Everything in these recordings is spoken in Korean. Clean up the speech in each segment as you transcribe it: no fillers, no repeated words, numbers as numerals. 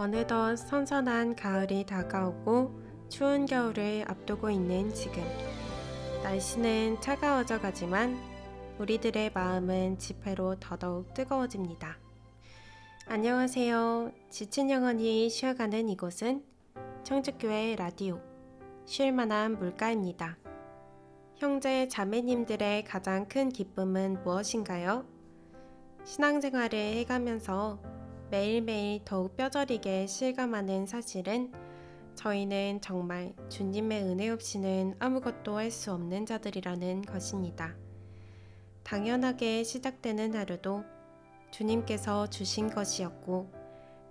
어느덧 선선한 가을이 다가오고 추운 겨울을 앞두고 있는 지금. 날씨는 차가워져 가지만 우리들의 마음은 집회로 더더욱 뜨거워집니다. 안녕하세요. 지친 영혼이 쉬어가는 이곳은 청주교회 라디오 쉴만한 물가입니다. 형제 자매님들의 가장 큰 기쁨은 무엇인가요? 신앙생활을 해가면서 매일매일 더욱 뼈저리게 실감하는 사실은 저희는 정말 주님의 은혜 없이는 아무것도 할 수 없는 자들이라는 것입니다. 당연하게 시작되는 하루도 주님께서 주신 것이었고,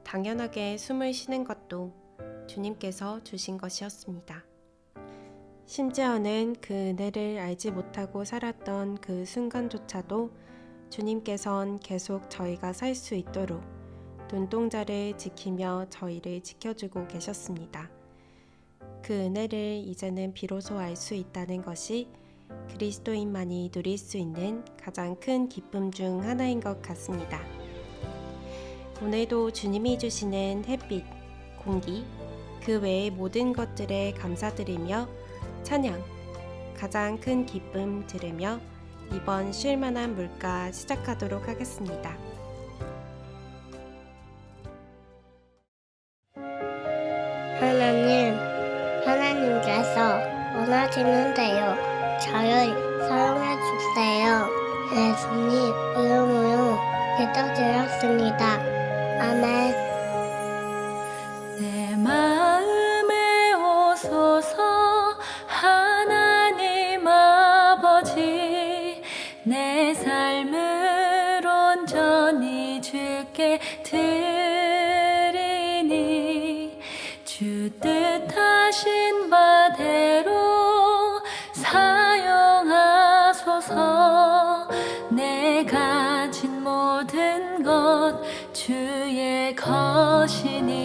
당연하게 숨을 쉬는 것도 주님께서 주신 것이었습니다. 심지어는 그 은혜를 알지 못하고 살았던 그 순간조차도 주님께선 계속 저희가 살 수 있도록 눈동자를 지키며 저희를 지켜주고 계셨습니다. 그 은혜를 이제는 비로소 알 수 있다는 것이 그리스도인만이 누릴 수 있는 가장 큰 기쁨 중 하나인 것 같습니다. 오늘도 주님이 주시는 햇빛, 공기, 그 외의 모든 것들에 감사드리며 찬양, 가장 큰 기쁨 들으며 이번 쉴만한 물가 시작하도록 하겠습니다. 하나님께서 원하시는 대로 저를 사용해 주세요. 예수님 이름으로 기도드렸습니다. 아멘. 내 마음에 오소서 하나님 아버지, 내 삶을 온전히 주께 드리니 주 뜻하신 바대로 사용하소서. 내 가진 모든 것 주의 것이니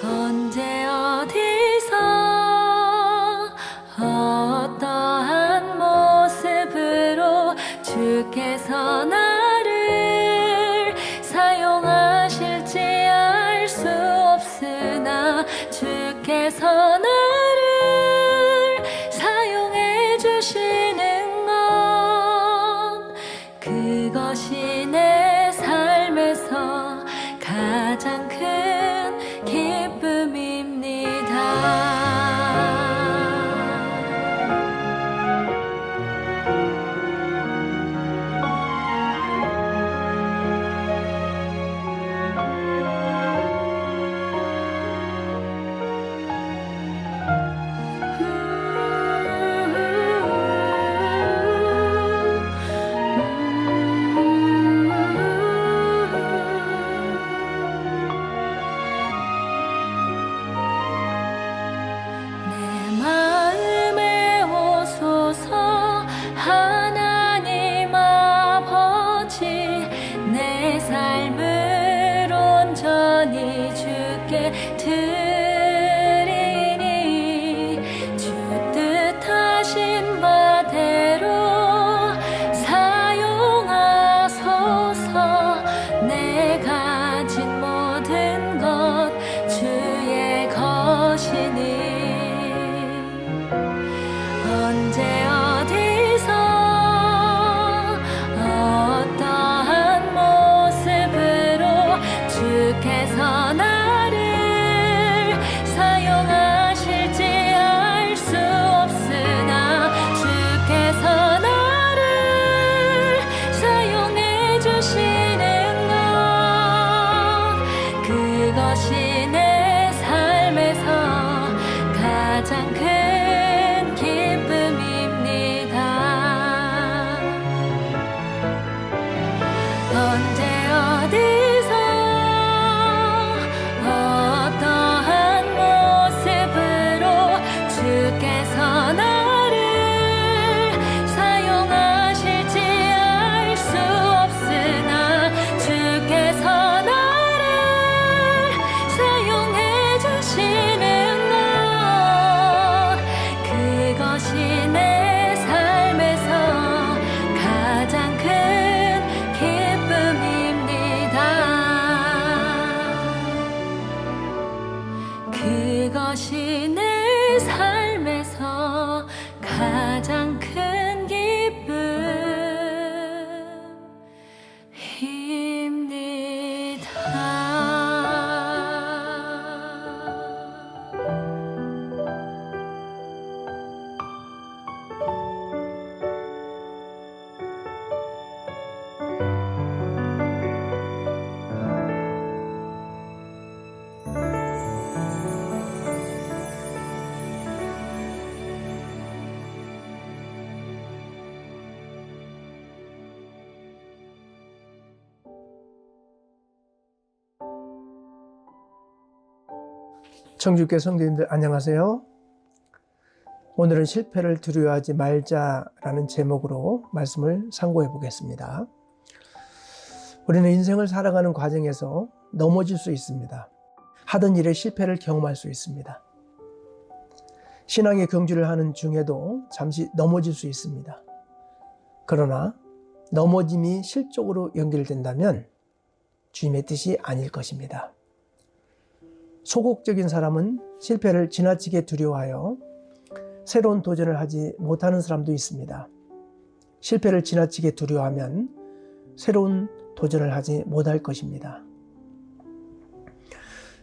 언제 어디서 어떠한 모습으로 주께서 나를 사용하실지 알 수 없으나 주께서 나를 사용해 주시는 것, 그것이 내 삶에서 가장 큰 기쁨입니다. 청주교회 성도님들 안녕하세요. 오늘은 실패를 두려워하지 말자라는 제목으로 말씀을 상고해 보겠습니다. 우리는 인생을 살아가는 과정에서 넘어질 수 있습니다. 하던 일에 실패를 경험할 수 있습니다. 신앙의 경주를 하는 중에도 잠시 넘어질 수 있습니다. 그러나 넘어짐이 실족으로 연결된다면 주님의 뜻이 아닐 것입니다. 소극적인 사람은 실패를 지나치게 두려워하여 새로운 도전을 하지 못하는 사람도 있습니다. 실패를 지나치게 두려워하면 새로운 도전을 하지 못할 것입니다.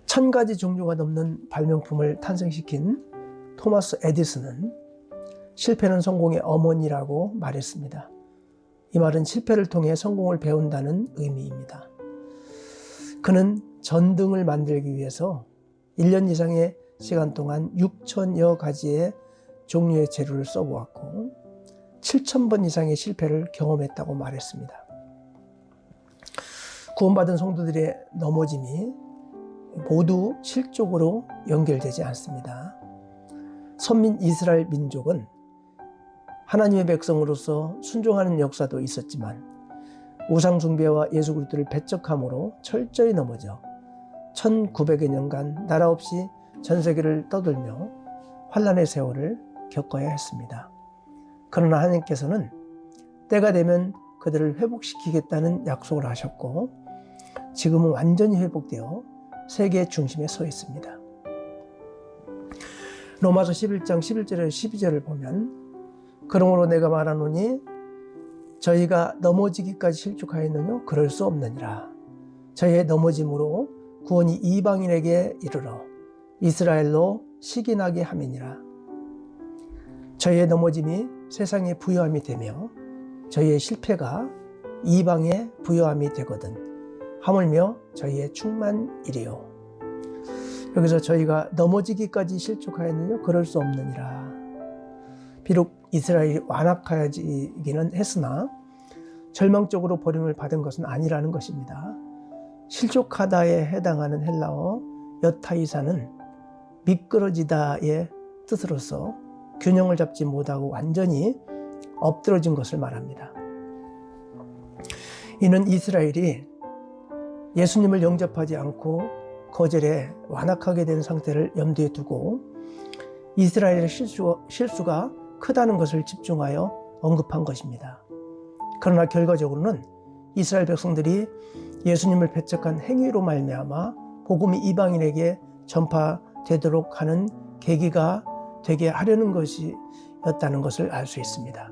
1000가지 종류가 넘는 발명품을 탄생시킨 토마스 에디슨은 실패는 성공의 어머니라고 말했습니다. 이 말은 실패를 통해 성공을 배운다는 의미입니다. 그는 전등을 만들기 위해서 1년 이상의 시간 동안 6천여 가지의 종류의 재료를 써보았고 7,000번 이상의 실패를 경험했다고 말했습니다. 구원받은 성도들의 넘어짐이 모두 실족으로 연결되지 않습니다. 선민 이스라엘 민족은 하나님의 백성으로서 순종하는 역사도 있었지만 우상 숭배와 예수 그리스도를 배척함으로 철저히 넘어져 1900여 년간 나라 없이 전 세계를 떠돌며 환난의 세월을 겪어야 했습니다. 그러나 하나님께서는 때가 되면 그들을 회복시키겠다는 약속을 하셨고 지금은 완전히 회복되어 세계의 중심에 서 있습니다. 로마서 11장 11절에서 12절을 보면 그러므로 내가 말하노니 저희가 넘어지기까지 실족하였느냐? 그럴 수 없느니라. 저희의 넘어짐으로 구원이 이방인에게 이르러 이스라엘로 시기나게 함이니라. 저희의 넘어짐이 세상의 부요함이 되며 저희의 실패가 이방의 부요함이 되거든 하물며 저희의 충만이리요. 여기서 저희가 넘어지기까지 실족하였느냐? 그럴 수 없느니라. 비록 이스라엘이 완악하여지기는 했으나 절망적으로 버림을 받은 것은 아니라는 것입니다. 실족하다에 해당하는 헬라어 여타이사는 미끄러지다의 뜻으로서 균형을 잡지 못하고 완전히 엎드러진 것을 말합니다. 이는 이스라엘이 예수님을 영접하지 않고 거절에 완악하게 된 상태를 염두에 두고 이스라엘의 실수가 크다는 것을 집중하여 언급한 것입니다. 그러나 결과적으로는 이스라엘 백성들이 예수님을 배척한 행위로 말미암아 복음이 이방인에게 전파되도록 하는 계기가 되게 하려는 것이었다는 것을 알 수 있습니다.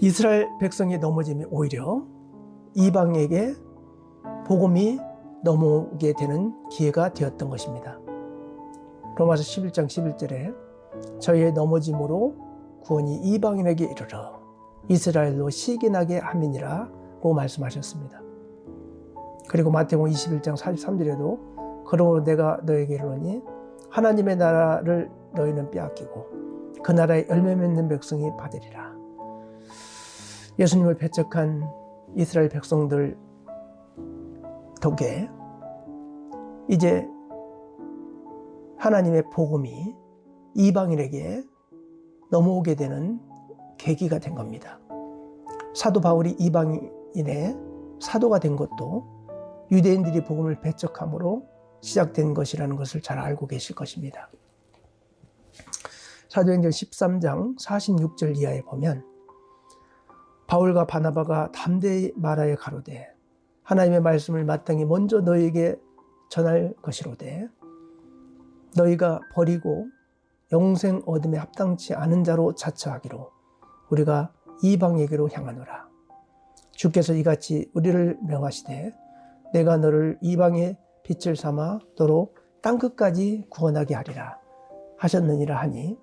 이스라엘 백성의 넘어짐이 오히려 이방에게 복음이 넘어오게 되는 기회가 되었던 것입니다. 로마서 11장 11절에 저희의 넘어짐으로 구원이 이방인에게 이르러 이스라엘로 시기나게 함이니라고 말씀하셨습니다. 그리고 마태복음 21장 43절에도 그러므로 내가 너에게 이르노니 하나님의 나라를 너희는 빼앗기고 그 나라에 열매 맺는 백성이 받으리라. 예수님을 배척한 이스라엘 백성들 덕에 이제 하나님의 복음이 이방인에게 넘어오게 되는 계기가 된 겁니다. 사도 바울이 이방인의 사도가 된 것도 유대인들이 복음을 배척함으로 시작된 것이라는 것을 잘 알고 계실 것입니다. 사도행전 13장 46절 이하에 보면 바울과 바나바가 담대히 말하여 가로되 하나님의 말씀을 마땅히 먼저 너희에게 전할 것이로되 너희가 버리고 영생 얻음에 합당치 않은 자로 자처하기로 우리가 이방에게로 향하노라. 주께서 이같이 우리를 명하시되 내가 너를 이방의 빛을 삼아 도로 땅끝까지 구원하게 하리라 하셨느니라 하니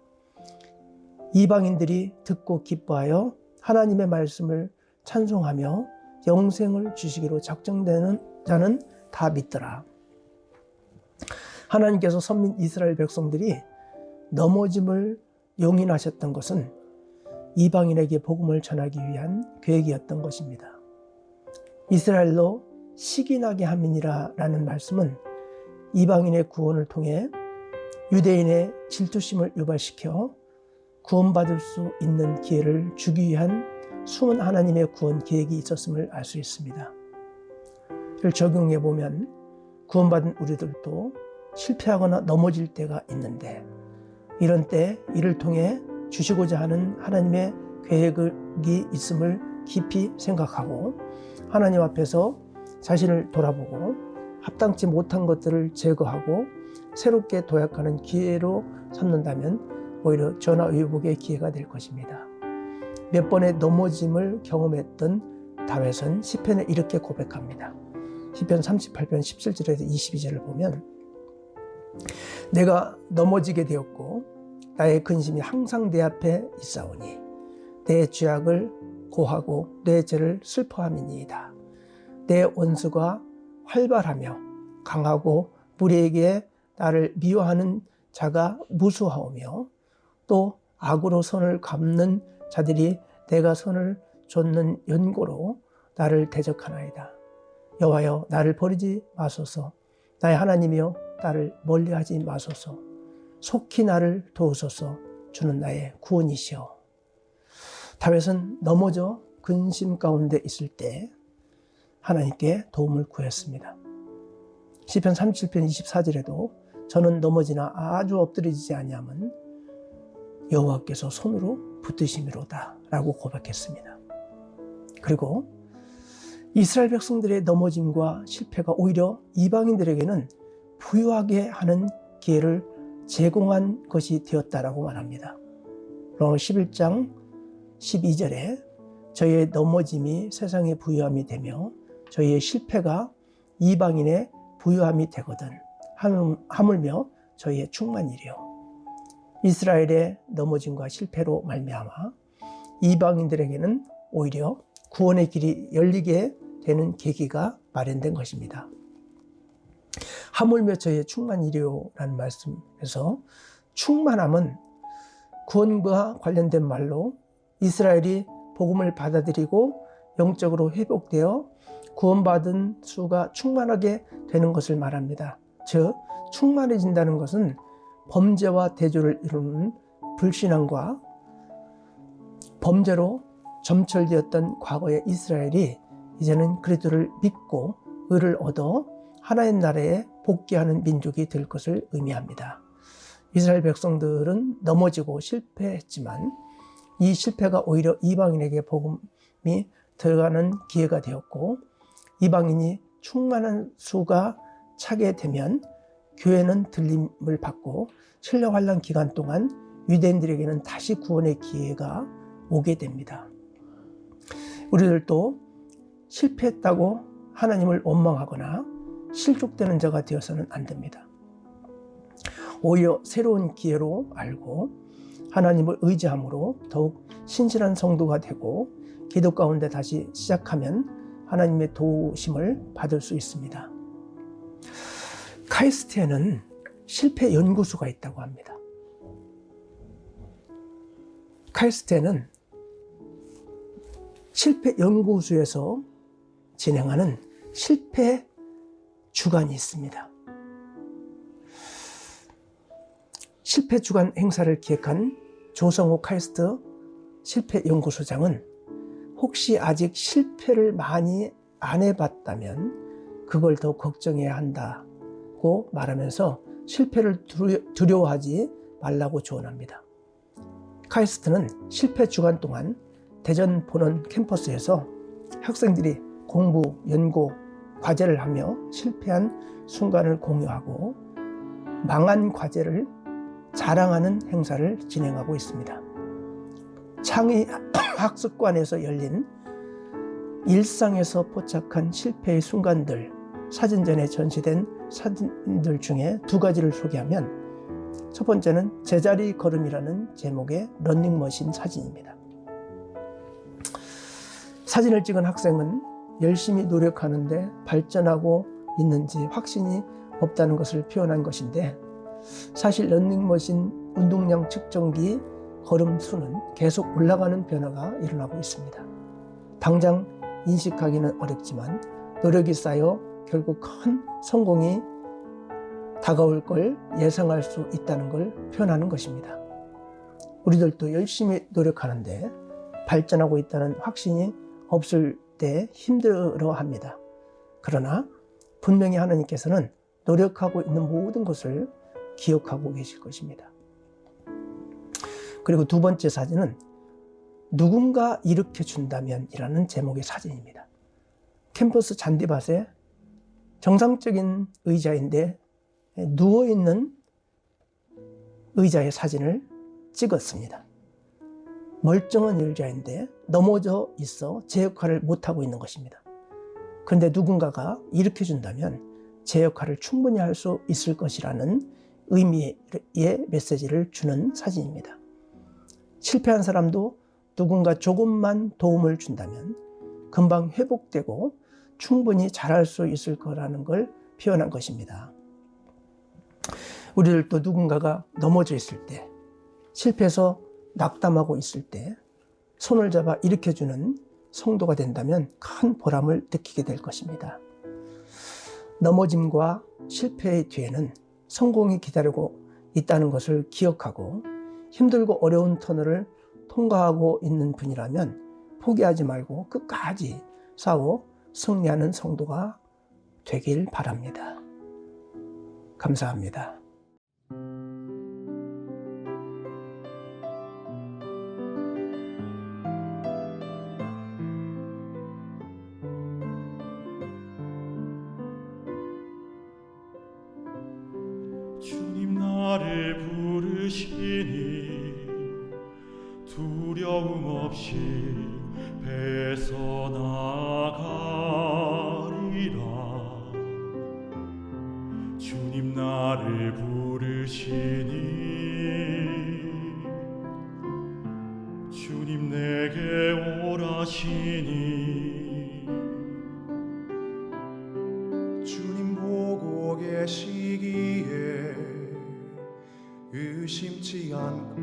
이방인들이 듣고 기뻐하여 하나님의 말씀을 찬송하며 영생을 주시기로 작정되는 자는 다 믿더라. 하나님께서 선민 이스라엘 백성들이 넘어짐을 용인하셨던 것은 이방인에게 복음을 전하기 위한 계획이었던 것입니다. 이스라엘로 시기나게 함이니라 라는 말씀은 이방인의 구원을 통해 유대인의 질투심을 유발시켜 구원받을 수 있는 기회를 주기 위한 숨은 하나님의 구원 계획이 있었음을 알 수 있습니다. 이를 적용해 보면 구원받은 우리들도 실패하거나 넘어질 때가 있는데, 이런 때 이를 통해 주시고자 하는 하나님의 계획이 있음을 깊이 생각하고 하나님 앞에서 자신을 돌아보고 합당치 못한 것들을 제거하고 새롭게 도약하는 기회로 삼는다면 오히려 전화위복의 기회가 될 것입니다. 몇 번의 넘어짐을 경험했던 다윗은 시편에 이렇게 고백합니다. 시편 38편 17절에서 22절을 보면, 내가 넘어지게 되었고 나의 근심이 항상 내 앞에 있사오니 내 죄악을 고하고 내 죄를 슬퍼함이니이다. 내 원수가 활발하며 강하고 무리에게 나를 미워하는 자가 무수하오며 또 악으로 손을 갚는 자들이 내가 손을 좇는 연고로 나를 대적하나이다. 여호와여, 나를 버리지 마소서. 나의 하나님이여, 나를 멀리하지 마소서. 속히 나를 도우소서. 주는 나의 구원이시여. 다윗은 넘어져 근심 가운데 있을 때 하나님께 도움을 구했습니다. 시편 37편 24절에도 저는 넘어지나 아주 엎드리지 아니함은 여호와께서 손으로 붙드심이로다 라고 고백했습니다. 그리고 이스라엘 백성들의 넘어짐과 실패가 오히려 이방인들에게는 부유하게 하는 기회를 제공한 것이 되었다라고 말합니다. 로마 11장 12절에 저희의 넘어짐이 세상의 부유함이 되며 저희의 실패가 이방인의 부유함이 되거든 하물며 저희의 충만이리요. 이스라엘의 넘어짐과 실패로 말미암아 이방인들에게는 오히려 구원의 길이 열리게 되는 계기가 마련된 것입니다. 하물며 저희의 충만이리요라는 말씀에서 충만함은 구원과 관련된 말로 이스라엘이 복음을 받아들이고 영적으로 회복되어 구원받은 수가 충만하게 되는 것을 말합니다. 즉, 충만해진다는 것은 범죄와 대조를 이루는 불신앙과 범죄로 점철되었던 과거의 이스라엘이 이제는 그리스도를 믿고 의를 얻어 하나의 나라에 복귀하는 민족이 될 것을 의미합니다. 이스라엘 백성들은 넘어지고 실패했지만 이 실패가 오히려 이방인에게 복음이 들어가는 기회가 되었고, 이방인이 충만한 수가 차게 되면 교회는 들림을 받고 신령환란 기간 동안 유대인들에게는 다시 구원의 기회가 오게 됩니다. 우리들도 실패했다고 하나님을 원망하거나 실족되는 자가 되어서는 안 됩니다. 오히려 새로운 기회로 알고 하나님을 의지함으로 더욱 신실한 성도가 되고 기도 가운데 다시 시작하면 하나님의 도우심을 받을 수 있습니다. 카이스트에는 실패 연구소가 있다고 합니다. 카이스트에는 실패 연구소에서 진행하는 실패 주간이 있습니다. 실패 주간 행사를 기획한 조성호 카이스트 실패 연구소장은 혹시 아직 실패를 많이 안 해봤다면 그걸 더 걱정해야 한다고 말하면서 실패를 두려워하지 말라고 조언합니다. 카이스트는 실패 주간 동안 대전 본원 캠퍼스에서 학생들이 공부, 연구, 과제를 하며 실패한 순간을 공유하고 망한 과제를 자랑하는 행사를 진행하고 있습니다. 창의 학습관에서 열린 일상에서 포착한 실패의 순간들, 사진전에 전시된 사진들 중에 두 가지를 소개하면, 첫 번째는 제자리 걸음이라는 제목의 러닝머신 사진입니다. 사진을 찍은 학생은 열심히 노력하는데 발전하고 있는지 확신이 없다는 것을 표현한 것인데, 사실 러닝머신 운동량 측정기 걸음 수는 계속 올라가는 변화가 일어나고 있습니다. 당장 인식하기는 어렵지만 노력이 쌓여 결국 큰 성공이 다가올 걸 예상할 수 있다는 걸 표현하는 것입니다. 우리들도 열심히 노력하는데 발전하고 있다는 확신이 없을 때 힘들어합니다. 그러나 분명히 하나님께서는 노력하고 있는 모든 것을 기억하고 계실 것입니다. 그리고 두 번째 사진은 누군가 일으켜 준다면 이라는 제목의 사진입니다. 캠퍼스 잔디밭에 정상적인 의자인데 누워있는 의자의 사진을 찍었습니다. 멀쩡한 의자인데 넘어져 있어 제 역할을 못하고 있는 것입니다. 그런데 누군가가 일으켜 준다면 제 역할을 충분히 할 수 있을 것이라는 의미의 메시지를 주는 사진입니다. 실패한 사람도 누군가 조금만 도움을 준다면 금방 회복되고 충분히 잘할 수 있을 거라는 걸 표현한 것입니다. 우리들도 누군가가 넘어져 있을 때, 실패해서 낙담하고 있을 때 손을 잡아 일으켜주는 성도가 된다면 큰 보람을 느끼게 될 것입니다. 넘어짐과 실패의 뒤에는 성공이 기다리고 있다는 것을 기억하고 힘들고 어려운 터널을 통과하고 있는 분이라면 포기하지 말고 끝까지 싸워 승리하는 성도가 되길 바랍니다. 감사합니다. 주님 나를 부르시니 두려움 없이 배서 나가리라. 주님 나를 부르시니 주님 내게 오라시니 주님 보고 계시기에 의심치 않고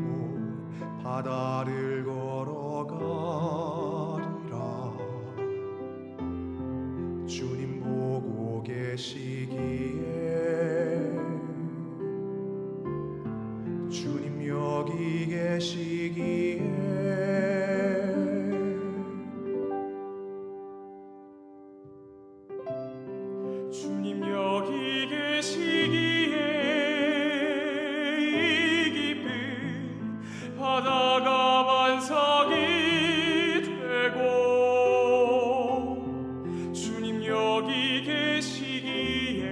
바다를 걸어가리라. 주님 보고 계시기에 주님 여기 계시기에 주님 여기 계시기에 이 깊은 바다가 반석이 되고 주님 여기 계시기에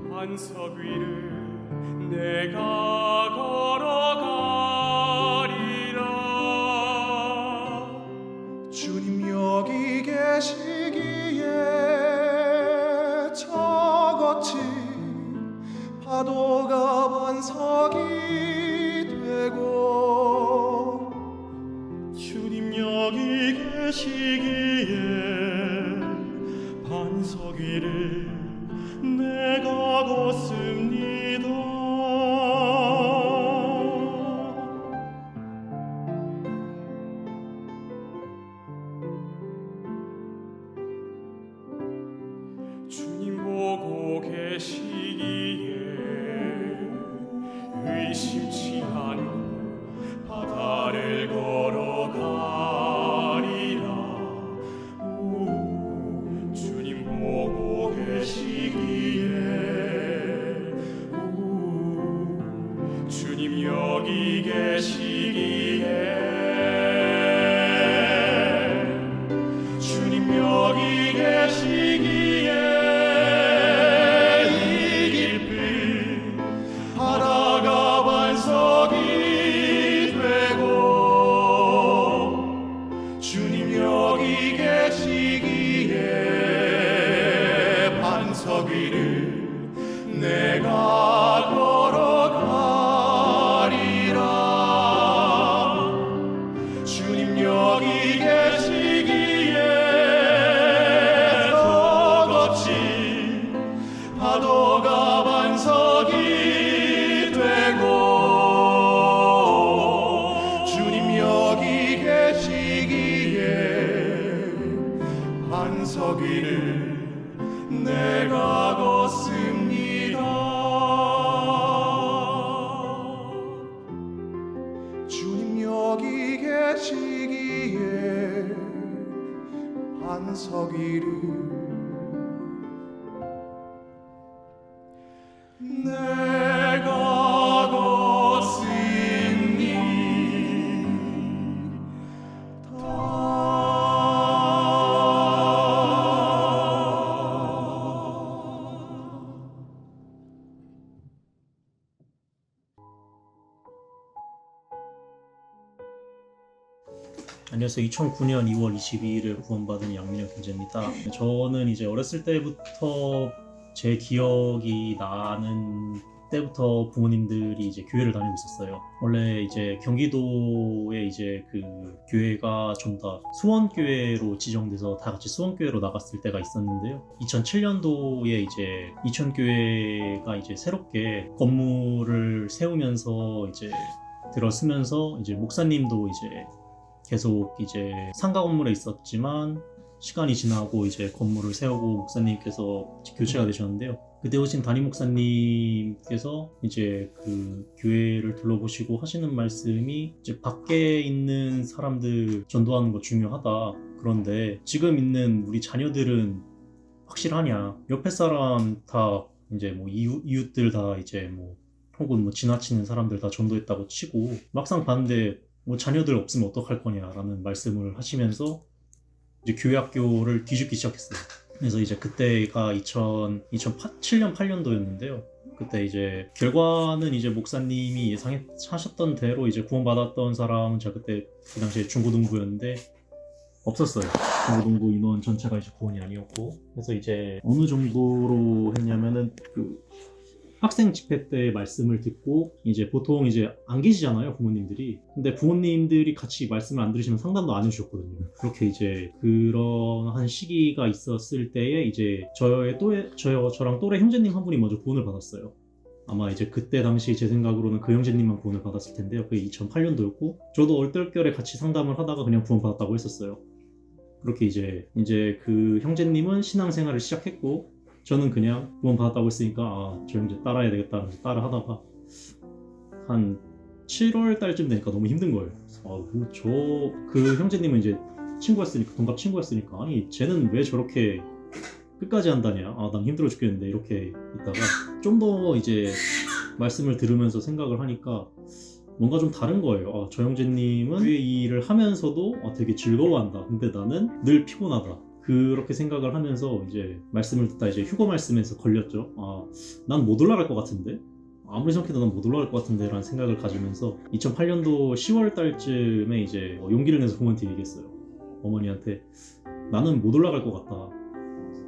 반석 위를 내가 걸어가리라. 주님 여기 계시기에 저 거친 파도가 반석이 되고 주님 여기 계시기에 반석 위를 내가 걷습니다. 주님 보고 계시기에 의심치 않고 바다를 걸어가리라. 주님 보고 계시기에 주님 여기 계시기에 주님 여기 계시기에 이 깊은 바다가 반석이 되고 주님 여기 계시기에 반석 위를 내가 걸어가리라. 주님 여기 계시기에 더 거친 파도가 반석이 되고 주님 여기 계시기에 반석 위를 내가 걷습니다. 안서기를 내가 걷으니 안녕하세요. 2009년 2월 22일에 구원받은 양민혁 교재입니다. 저는 이제 어렸을 때부터 제 기억이 나는 때부터 부모님들이 이제 교회를 다니고 있었어요. 원래 이제 경기도에 이제 그 교회가 좀 다 수원교회로 지정돼서 다 같이 수원교회로 나갔을 때가 있었는데요. 2007년도에 이제 이천교회가 이제 새롭게 건물을 세우면서 이제 들어서면서 이제 목사님도 이제 계속 이제 상가 건물에 있었지만 시간이 지나고 이제 건물을 세우고 목사님께서 교체가 되셨는데요. 그때 오신 담임 목사님께서 이제 그 교회를 둘러보시고 하시는 말씀이 이제 밖에 있는 사람들 전도하는 거 중요하다. 그런데 지금 있는 우리 자녀들은 확실하냐? 옆에 사람 다 이제 뭐 이웃들 다 이제 뭐 혹은 뭐 지나치는 사람들 다 전도했다고 치고 막상 봤는데 뭐 자녀들 없으면 어떡할 거냐라는 말씀을 하시면서 이제 교회 학교를 뒤집기 시작했어요. 그래서 이제 그때가 2007년 8년도였는데요. 그때 이제 결과는 이제 목사님이 예상하셨던 대로 이제 구원받았던 사람은 제가 그때 그 당시에 중고등부였는데 없었어요. 중고등부 인원 전체가 이제 구원이 아니었고, 그래서 이제 어느 정도로 했냐면은 그 학생 집회 때 말씀을 듣고 이제 보통 이제 안 계시잖아요, 부모님들이. 근데 부모님들이 같이 말씀을 안 들으시면 상담도 안 해주셨거든요. 그렇게 이제 그런 시기가 있었을 때에 이제 저랑 또래 형제님 한 분이 먼저 구원을 받았어요. 아마 이제 그때 당시 제 생각으로는 그 형제님만 구원을 받았을 텐데요. 그게 2008년도였고 저도 얼떨결에 같이 상담을 하다가 그냥 구원 받았다고 했었어요. 그렇게 이제 그 형제님은 신앙생활을 시작했고 저는 그냥 구원 받았다고 했으니까 저 형제 따라야 되겠다 하면서 따라 하다가 한 7월 달쯤 되니까 너무 힘든 거예요. 그 형제님은 이제 친구였으니까, 동갑 친구였으니까, 아니 쟤는 왜 저렇게 끝까지 한다냐, 난 힘들어 죽겠는데, 이렇게 있다가 좀 더 이제 말씀을 들으면서 생각을 하니까 뭔가 좀 다른 거예요. 저 형제님은 교회 일을 하면서도 되게 즐거워한다. 근데 나는 늘 피곤하다. 그렇게 생각을 하면서 이제 말씀을 듣다 이제 휴거 말씀에서 걸렸죠. 난 못 올라갈 것 같은데? 아무리 생각해도 난 못 올라갈 것 같은데? 라는 생각을 가지면서 2008년도 10월 달쯤에 이제 용기를 내서 부모한테 얘기했어요. 어머니한테 나는 못 올라갈 것 같다.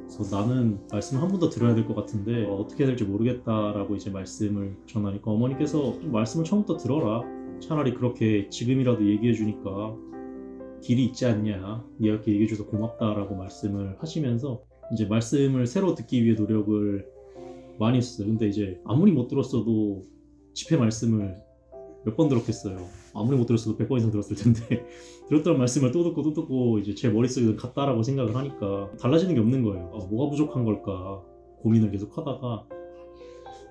그래서 나는 말씀 한 번 더 들어야 될 것 같은데 어떻게 해야 될지 모르겠다라고 이제 말씀을 전하니까 어머니께서 좀 말씀을 처음부터 들어라. 차라리 그렇게 지금이라도 얘기해 주니까 길이 있지 않냐, 네가 이렇게 얘기해줘서 고맙다라고 말씀을 하시면서 이제 말씀을 새로 듣기 위해 노력을 많이 했어요. 근데 이제 아무리 못 들었어도 집회 말씀을 몇 번 들었겠어요. 아무리 못 들었어도 100번 이상 들었을 텐데 들었던 말씀을 또 듣고 이제 제 머릿속에 같다라고 생각을 하니까 달라지는 게 없는 거예요. 뭐가 부족한 걸까 고민을 계속 하다가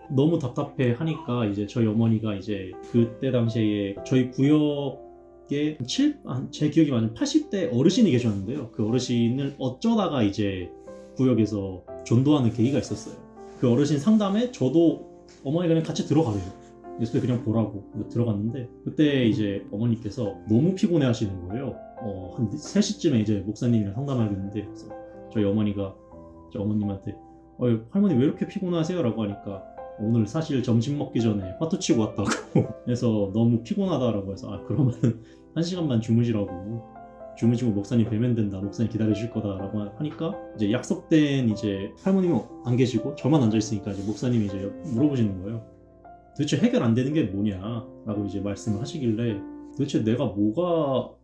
너무 답답해 하니까 이제 저희 어머니가 이제 그때 당시에 저희 구역에 제 기억이 맞으면 80대 어르신이 계셨는데요. 그 어르신을 어쩌다가 이제 구역에서 전도하는 계기가 있었어요. 그 어르신 상담에 저도 어머니가 그냥 같이 들어가래요. 그래서 그냥 보라고 들어갔는데 그때 이제 어머니께서 너무 피곤해 하시는 거예요. 한 3시쯤에 이제 목사님이랑 상담하겠는데 그래서 저희 어머니가 어머님한테 할머니 왜 이렇게 피곤하세요? 라고 하니까 오늘 사실 점심 먹기 전에 화투 치고 왔다고 그래서 너무 피곤하다라고 해서 그러면 1시간만 주무시고 목사님 뵈면 된다, 목사님 기다려줄 거다라고 하니까 이제 약속된 이제 할머님은 안 계시고 저만 앉아있으니까 이제 목사님이 이제 물어보시는 거예요. 도대체 해결 안 되는 게 뭐냐 라고 이제 말씀을 하시길래 도대체 내가 뭐가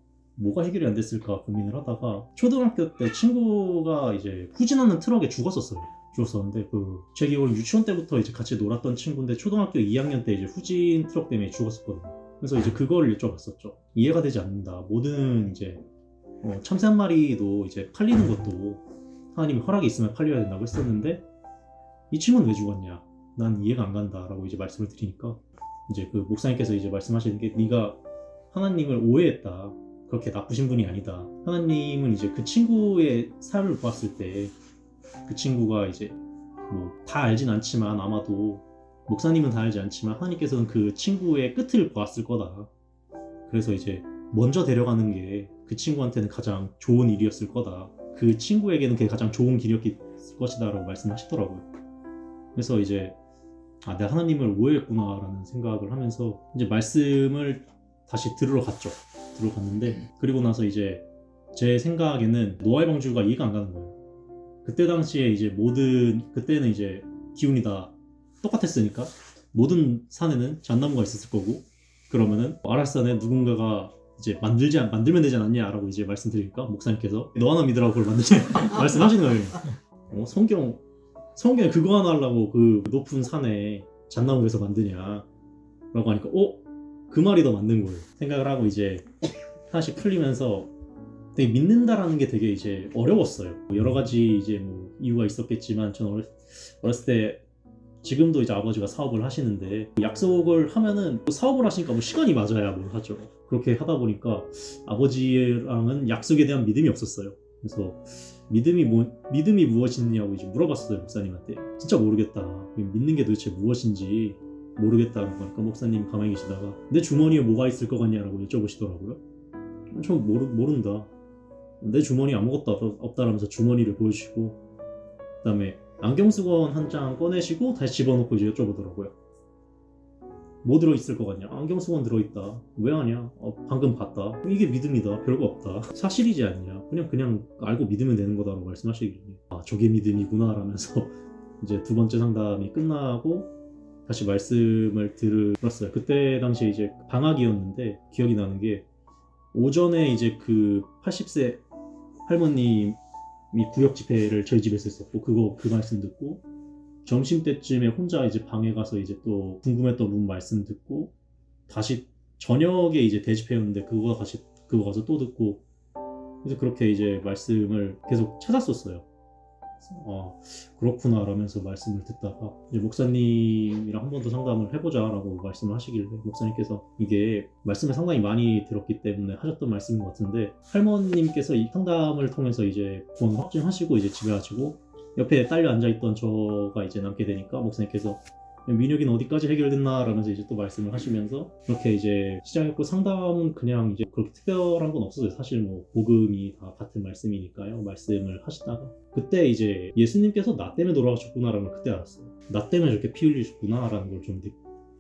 해결이 안 됐을까 고민을 하다가 초등학교 때 친구가 이제 후진하는 트럭에 죽었었는데 제 기억으로 유치원 때부터 이제 같이 놀았던 친구인데 초등학교 2학년 때 이제 후진 트럭 때문에 죽었었거든요. 그래서 이제 그걸 여쭤봤었죠. 이해가 되지 않는다. 모든 이제 참새 한 마리도 이제 팔리는 것도 하나님의 허락이 있으면 팔려야 된다고 했었는데 이 친구는 왜 죽었냐? 난 이해가 안 간다라고 이제 말씀을 드리니까 이제 그 목사님께서 이제 말씀하시는 게 네가 하나님을 오해했다. 그렇게 나쁘신 분이 아니다. 하나님은 이제 그 친구의 삶을 보았을 때 그 친구가 이제 뭐 다 알진 않지만 아마도 목사님은 다 알지 않지만 하나님께서는 그 친구의 끝을 보았을 거다. 그래서 이제 먼저 데려가는 게 그 친구한테는 가장 좋은 일이었을 거다. 그 친구에게는 그게 가장 좋은 길이었을 것이다 라고 말씀하시더라고요. 그래서 이제 내가 하나님을 오해했구나 라는 생각을 하면서 이제 말씀을 다시 들으러 갔는데 그리고 나서 이제 제 생각에는 노아의 방주가 이해가 안 가는 거예요. 그때 당시에 이제 그때는 이제 기운이 다 똑같았으니까 모든 산에는 잣나무가 있었을 거고, 그러면은 아라산에 누군가가 이제 만들면 되지 않았냐 라고 이제 말씀드리니까 목사님께서 너 하나 믿으라고 그걸 만드냐 말씀하시는 거예요. 성경에 그거 하나 하려고 그 높은 산에 잣나무에서 만드냐 라고 하니까 그 말이 더 맞는 거예요. 생각을 하고 이제 하나씩 풀리면서 되게 믿는다라는 게 되게 이제 어려웠어요. 여러 가지 이제 뭐 이유가 있었겠지만 저는 어렸을 때, 지금도 이제 아버지가 사업을 하시는데 약속을 하면은 사업을 하시니까 뭐 시간이 맞아야 뭐 하죠. 그렇게 하다 보니까 아버지랑은 약속에 대한 믿음이 없었어요. 그래서 믿음이 무엇이냐고 이제 물어봤어요, 목사님한테. 진짜 모르겠다. 믿는 게 도대체 무엇인지 모르겠다고 하니까 목사님이 가만히 계시다가 내 주머니에 뭐가 있을 것 같냐라고 여쭤보시더라고요. 저 모른다. 내 주머니에 아무것도 없다라면서 주머니를 보여주시고, 그 다음에 안경수건 한 장 꺼내시고 다시 집어넣고 이제 여쭤보더라고요. 뭐 들어있을 것 같냐? 안경수건 들어있다. 왜 하냐? 방금 봤다. 이게 믿음이다. 별거 없다. 사실이지 않냐? 그냥 알고 믿으면 되는 거다라고 말씀하시길래 저게 믿음이구나 라면서 이제 두 번째 상담이 끝나고 다시 말씀을 들었어요. 그때 당시에 이제 방학이었는데 기억이 나는 게, 오전에 이제 그 80세 할머님이 구역 집회를 저희 집에서 했었고 그 말씀 듣고, 점심 때쯤에 혼자 이제 방에 가서 이제 또 궁금했던 분 말씀 듣고, 다시 저녁에 이제 대집회였는데 그거 가서 또 듣고, 그래서 그렇게 이제 말씀을 계속 찾았었어요. 그렇구나 라면서 말씀을 듣다가 이제 목사님이랑 한 번 더 상담을 해보자 라고 말씀을 하시길래, 목사님께서 이게 말씀을 상당히 많이 들었기 때문에 하셨던 말씀인 것 같은데, 할머님께서 이 상담을 통해서 이제 구원 확증하시고 이제 집에 가시고 옆에 딸려 앉아있던 저가 이제 남게 되니까 목사님께서 민혁이는 어디까지 해결됐나 라면서 이제 또 말씀을 하시면서 그렇게 이제 시작했고, 상담은 그냥 이제 그렇게 특별한 건 없었어요. 사실 뭐 복음이 다 같은 말씀이니까요. 말씀을 하시다가 그때 이제 예수님께서 나 때문에 돌아가셨구나 라는 걸 그때 알았어요. 나 때문에 저렇게 피 흘리셨구나 라는 걸 좀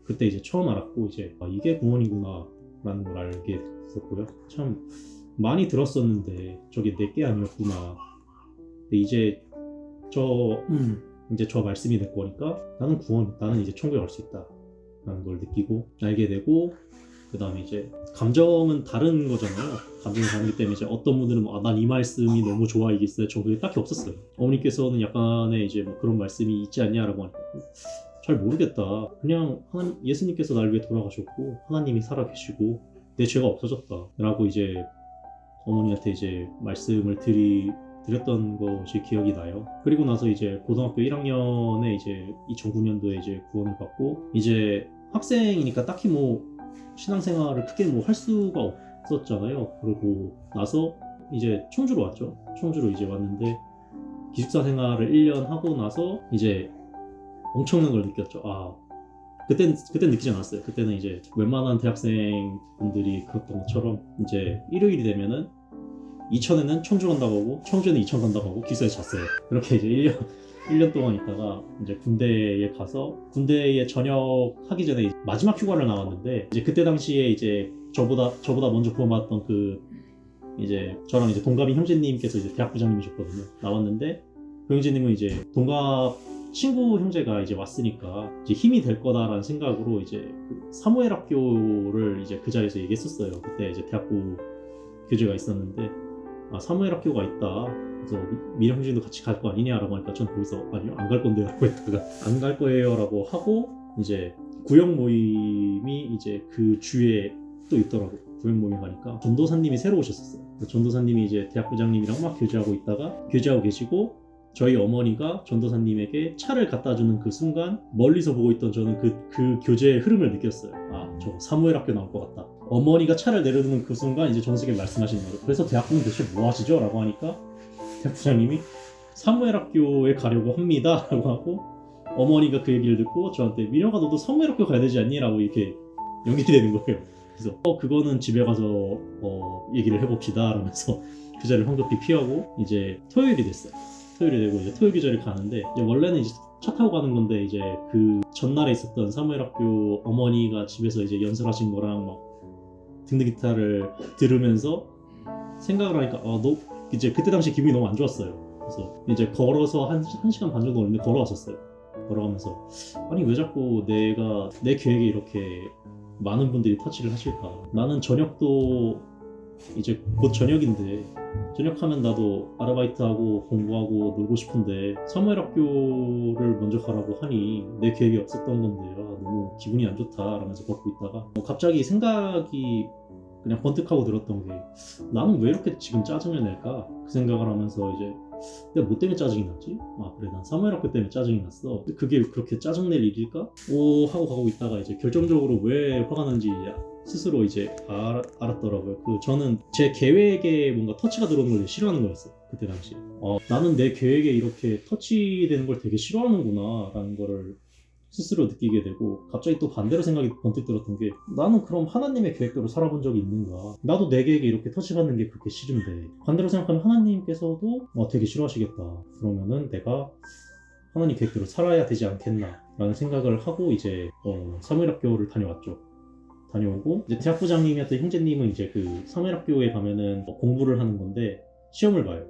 그때 이제 처음 알았고, 이제 이게 구원이구나 라는 걸 알게 됐었고요. 참 많이 들었었는데 저게 내게 아니었구나. 근데 이제 저 말씀이 될 거니까 나는 이제 천국에 갈 수 있다 라는 걸 느끼고 알게 되고, 그 다음에 이제 감정은 다른 거잖아요. 감정이 다르기 때문에 이제 어떤 분들은 난 이 말씀이 너무 좋아 이겠어요. 저 그게 딱히 없었어요. 어머니께서는 약간의 이제 뭐 그런 말씀이 있지 않냐라고 하니까 잘 모르겠다. 그냥 예수님께서 날 위해 돌아가셨고 하나님이 살아계시고 내 죄가 없어졌다 라고 이제 어머니한테 이제 말씀을 드렸던 것이 기억이 나요. 그리고 나서 이제 고등학교 1학년에 이제 2009년도에 이제 구원을 받고, 이제 학생이니까 딱히 뭐 신앙생활을 크게 뭐 할 수가 없었잖아요. 그러고 나서 이제 청주로 왔죠. 청주로 이제 왔는데 기숙사 생활을 1년 하고 나서 이제 엄청난 걸 느꼈죠. 그땐 느끼지 않았어요. 그때는 이제 웬만한 대학생 분들이 그랬던 것처럼 이제 일요일이 되면은 이천에는 청주 간다고 하고 청주에는 이천 간다고 하고 기숙사에 잤어요. 그렇게 이제 1년 동안 있다가 이제 군대에 가서, 군대에 전역하기 전에 마지막 휴가를 나왔는데, 이제 그때 당시에 이제 저보다 먼저 구원받았던 이제 저랑 이제 동갑인 형제님께서 이제 대학 부장님이셨거든요. 나왔는데 그 형제님은 이제 동갑 친구 형제가 이제 왔으니까 이제 힘이 될 거다라는 생각으로 이제 그 사무엘 학교를 이제 그 자리에서 얘기했었어요. 그때 이제 대학부 교재가 있었는데 사무엘 학교가 있다. 그래서 미래 형제도 같이 갈 거 아니냐라고 하니까 전 거기서 아니요 안 갈 건데요 라고 했다가 안 갈 거예요라고 하고, 이제 구역 모임이 이제 그 주에 또 있더라고. 구역 모임 가니까 전도사님이 새로 오셨었어요. 전도사님이 이제 대학 부장님이랑 막 교제하고 계시고, 저희 어머니가 전도사님에게 차를 갖다 주는 그 순간 멀리서 보고 있던 저는 그 교제의 흐름을 느꼈어요. 저 사무엘 학교 나올 것 같다. 어머니가 차를 내려두는 그 순간 이제 정숙이 말씀하시는 거예요. 그래서 대학부는 대체 뭐 하시죠? 라고 하니까 대학 부장님이 사무엘 학교에 가려고 합니다. 라고 하고 어머니가 그 얘기를 듣고 저한테 민혁아 너도 사무엘 학교 가야 되지 않니? 라고 이렇게 연결이 되는 거예요. 그래서 그거는 집에 가서 얘기를 해봅시다 라면서 그 자리를 황급히 피하고 이제 토요일이 됐어요. 토요일이 되고 이제 토요일 기절을 가는데 이제 원래는 이제 차 타고 가는 건데 이제 그 전날에 있었던 사무엘 학교 어머니가 집에서 이제 연설하신 거랑 막 등등 기타를 들으면서 생각을 하니까 너 이제 그때 당시 기분이 너무 안 좋았어요. 그래서 이제 걸어서 한 시간 반 정도 걸리는데 걸어왔었어요. 걸어가면서 아니 왜 자꾸 내가 내 계획에 이렇게 많은 분들이 터치를 하실까? 나는 저녁도 이제 곧 저녁인데 저녁하면 나도 아르바이트하고 공부하고 놀고 싶은데 사무엘 학교를 먼저 가라고 하니 내 계획이 없었던 건데 너무 기분이 안 좋다 라면서 걷고 있다가 갑자기 생각이 그냥 번뜩하고 들었던 게 나는 왜 이렇게 지금 짜증을 낼까? 그 생각을 하면서 이제 내가 뭐 때문에 짜증이 났지? 그래 난 사무엘 학교 때문에 짜증이 났어. 근데 그게 그렇게 짜증낼 일일까? 하고 가고 있다가 이제 결정적으로 왜 화가 난지 스스로 이제 알았더라고요. 저는 제 계획에 뭔가 터치가 들어오는 걸 싫어하는 거였어요. 그때 당시에. 나는 내 계획에 이렇게 터치되는 걸 되게 싫어하는구나 라는 거를 스스로 느끼게 되고 갑자기 또 반대로 생각이 번뜩 들었던 게 나는 그럼 하나님의 계획대로 살아본 적이 있는가? 나도 내 계획에 이렇게 터치받는 게 그렇게 싫은데 반대로 생각하면 하나님께서도 되게 싫어하시겠다. 그러면은 내가 하나님 계획대로 살아야 되지 않겠나 라는 생각을 하고 이제 사무엘 학교를 다녀오고 이제 대학 부장님이었던 형제님은 이제 그 사무엘 학교에 가면은 공부를 하는 건데 시험을 봐요.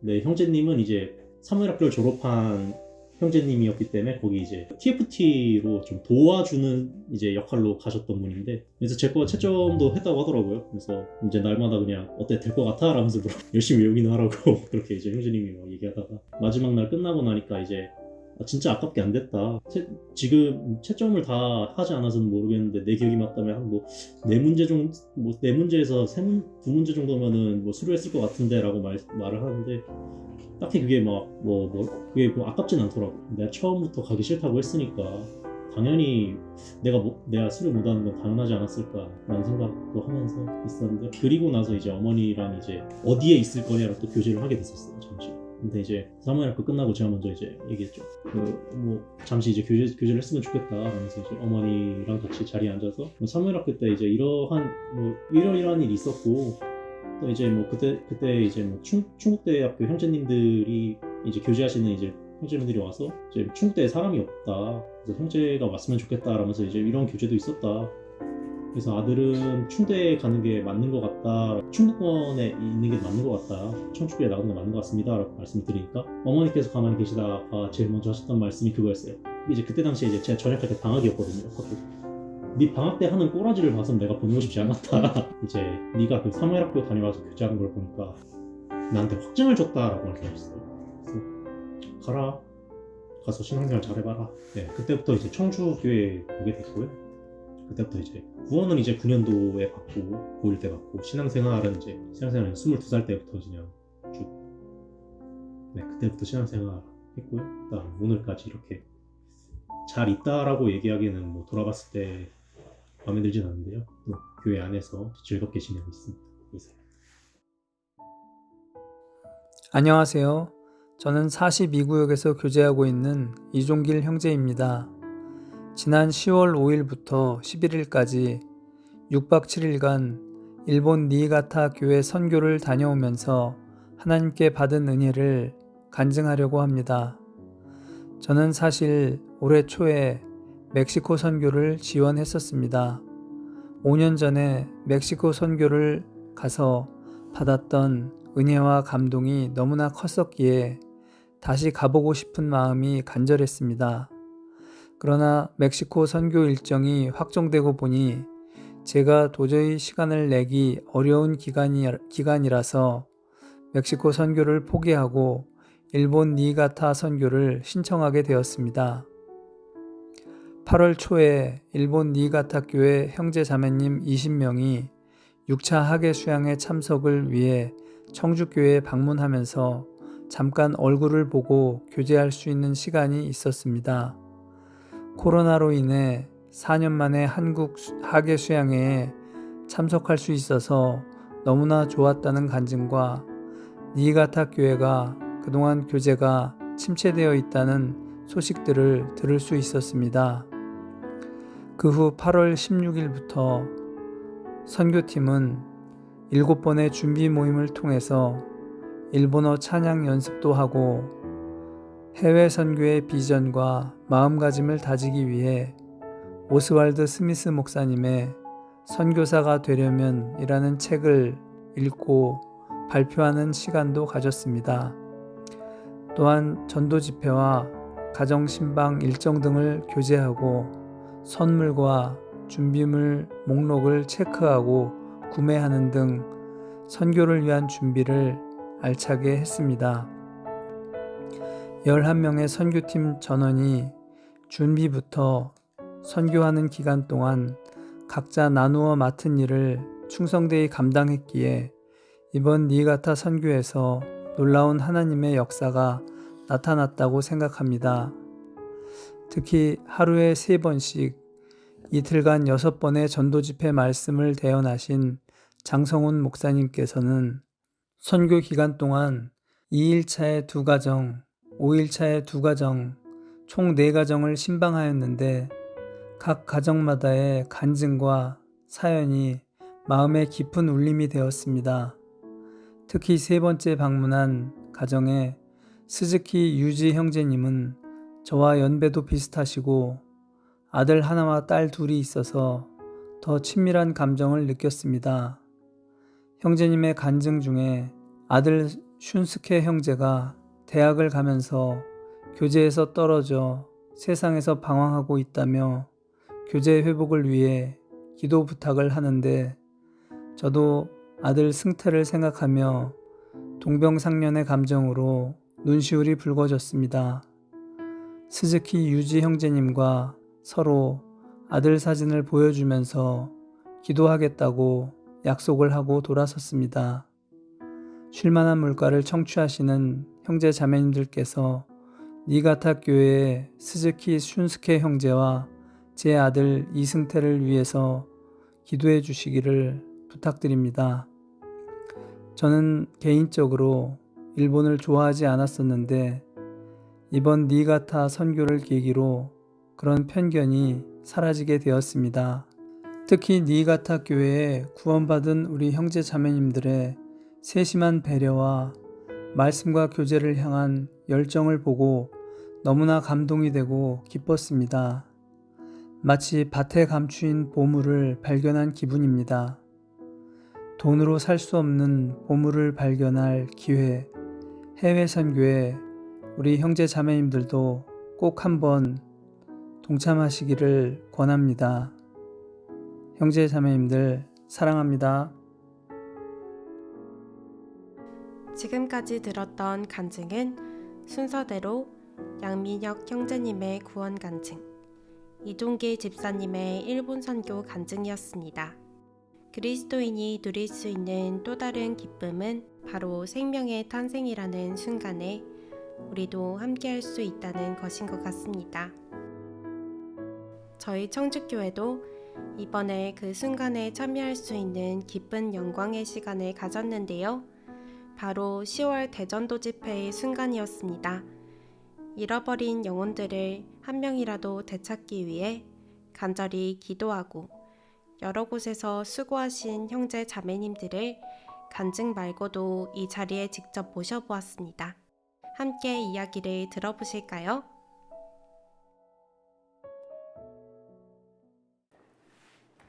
네, 형제님은 이제 사무엘 학교를 졸업한 형제님이었기 때문에 거기 이제 TFT로 좀 도와주는 이제 역할로 가셨던 분인데 그래서 제 거 채점도 했다고 하더라고요. 그래서 이제 날마다 그냥 어때 될 것 같아? 라면서 열심히 외우기는 하라고 그렇게 이제 형제님이 막 얘기하다가 마지막 날 끝나고 나니까 이제 진짜 아깝게 안 됐다. 지금 채점을 다 하지 않아서는 모르겠는데 내 기억이 맞다면 한 뭐 4문제에서 2문제 정도면은 뭐 수료했을 것 같은데 라고 말을 하는데 딱히 그게 그게 아깝진 않더라고. 내가 처음부터 가기 싫다고 했으니까 당연히 내가 수료 못하는 건 당연하지 않았을까라는 생각도 하면서 있었는데 그리고 나서 이제 어머니랑 이제 어디에 있을 거냐로 또 교제를 하게 됐었어요. 잠시. 근데 이제 사무엘 학교 끝나고 제가 먼저 이제 얘기했죠. 잠시 이제 교제를 했으면 좋겠다 하면서 이제 어머니랑 같이 자리에 앉아서 사무엘 학교 때 이제 이러한 일이 있었고 또 이제 그때 이제 충북대학교 형제님들이 이제 교제하시는 이제 형제분들이 와서 이제 충북대에 사람이 없다. 그래서 형제가 왔으면 좋겠다 라면서 이제 이런 교제도 있었다. 그래서 아들은 충대에 가는 게 맞는 것 같다. 충북권에 있는 게 맞는 것 같다. 청주교에 나가는 게 맞는 것 같습니다. 라고 말씀을 드리니까 어머니께서 가만히 계시다가 제일 먼저 하셨던 말씀이 그거였어요. 이제 그때 당시에 이제 제가 전역할 때 방학이었거든요. 네 방학 때 하는 꼬라지를 봐서 내가 보내고 싶지 않았다. 이제 네가 그 사무엘 학교 다녀와서 교제하는 걸 보니까 나한테 확증을 줬다라고 말씀하셨어요. 그래서 가라. 가서 신앙생활 잘해봐라. 네, 그때부터 이제 청주교회에 오게 됐고요. 그때부터 이제 구원은 이제 9년도에 받고 고1 때 받고 신앙생활은 22살 때부터 그냥 쭉 그때부터 신앙생활 했고요. 그다음 오늘까지 이렇게 잘 있다라고 얘기하기에는 뭐 돌아봤을 때 마음에 들진 않은데요. 또 교회 안에서 즐겁게 지내고 있습니다. 이상. 안녕하세요. 저는 42구역에서 교제하고 있는 이종길 형제입니다. 지난 10월 5일부터 11일까지 6박 7일간 일본 니이가타 교회 선교를 다녀오면서 하나님께 받은 은혜를 간증하려고 합니다. 저는 사실 올해 초에 멕시코 선교를 지원했었습니다. 5년 전에 멕시코 선교를 가서 받았던 은혜와 감동이 너무나 컸었기에 다시 가보고 싶은 마음이 간절했습니다. 그러나 멕시코 선교 일정이 확정되고 보니 제가 도저히 시간을 내기 어려운 기간이라서 멕시코 선교를 포기하고 일본 니이가타 선교를 신청하게 되었습니다. 8월 초에 일본 니이가타 교회 형제 자매님 20명이 6차 학예 수양회 참석을 위해 청주교회에 방문하면서 잠깐 얼굴을 보고 교제할 수 있는 시간이 있었습니다. 코로나로 인해 4년 만에 한국 학예 수양회에 참석할 수 있어서 너무나 좋았다는 간증과 니가타 교회가 그동안 교제가 침체되어 있다는 소식들을 들을 수 있었습니다. 그 후 8월 16일부터 선교팀은 7번의 준비 모임을 통해서 일본어 찬양 연습도 하고 해외 선교의 비전과 마음가짐을 다지기 위해 오스왈드 스미스 목사님의 선교사가 되려면 이라는 책을 읽고 발표하는 시간도 가졌습니다. 또한 전도 집회와 가정 신방 일정 등을 교제하고 선물과 준비물 목록을 체크하고 구매하는 등 선교를 위한 준비를 알차게 했습니다. 11명의 선교팀 전원이 준비부터 선교하는 기간 동안 각자 나누어 맡은 일을 충성되이 감당했기에 이번 니가타 선교에서 놀라운 하나님의 역사가 나타났다고 생각합니다. 특히 하루에 3번씩 이틀간 6번의 전도 집회 말씀을 대언하신 장성훈 목사님께서는 선교 기간 동안 2일차에 2가정, 5일차에 2가정, 총 4가정을 신방하였는데 각 가정마다의 간증과 사연이 마음에 깊은 울림이 되었습니다. 특히 3번째 방문한 가정의 스즈키 유지 형제님은 저와 연배도 비슷하시고 아들 하나와 딸 둘이 있어서 더 친밀한 감정을 느꼈습니다. 형제님의 간증 중에 아들 슌스케 형제가 대학을 가면서 교제에서 떨어져 세상에서 방황하고 있다며 교제 회복을 위해 기도 부탁을 하는데 저도 아들 승태를 생각하며 동병상련의 감정으로 눈시울이 붉어졌습니다. 스즈키 유지 형제님과 서로 아들 사진을 보여주면서 기도하겠다고 약속을 하고 돌아섰습니다. 쉴만한 물가를 청취하시는 형제 자매님들께서 니가타 교회의 스즈키 슌스케 형제와 제 아들 이승태를 위해서 기도해 주시기를 부탁드립니다. 저는 개인적으로 일본을 좋아하지 않았었는데 이번 니가타 선교를 계기로 그런 편견이 사라지게 되었습니다. 특히 니가타 교회에 구원받은 우리 형제 자매님들의 세심한 배려와 말씀과 교제를 향한 열정을 보고 너무나 감동이 되고 기뻤습니다. 마치 밭에 감추인 보물을 발견한 기분입니다. 돈으로 살 수 없는 보물을 발견할 기회, 해외 선교에 우리 형제 자매님들도 꼭 한번 동참하시기를 권합니다. 형제 자매님들 사랑합니다. 지금까지 들었던 간증은 순서대로 양민혁 형제님의 구원 간증, 이종길 집사님의 일본 선교 간증이었습니다. 그리스도인이 누릴 수 있는 또 다른 기쁨은 바로 생명의 탄생이라는 순간에 우리도 함께할 수 있다는 것인 것 같습니다. 저희 청주교회도 이번에 그 순간에 참여할 수 있는 기쁜 영광의 시간을 가졌는데요. 바로 10월 대전도 집회의 순간이었습니다. 잃어버린 영혼들을 한 명이라도 되찾기 위해 간절히 기도하고 여러 곳에서 수고하신 형제 자매님들을 간증 말고도 이 자리에 직접 모셔보았습니다. 함께 이야기를 들어보실까요?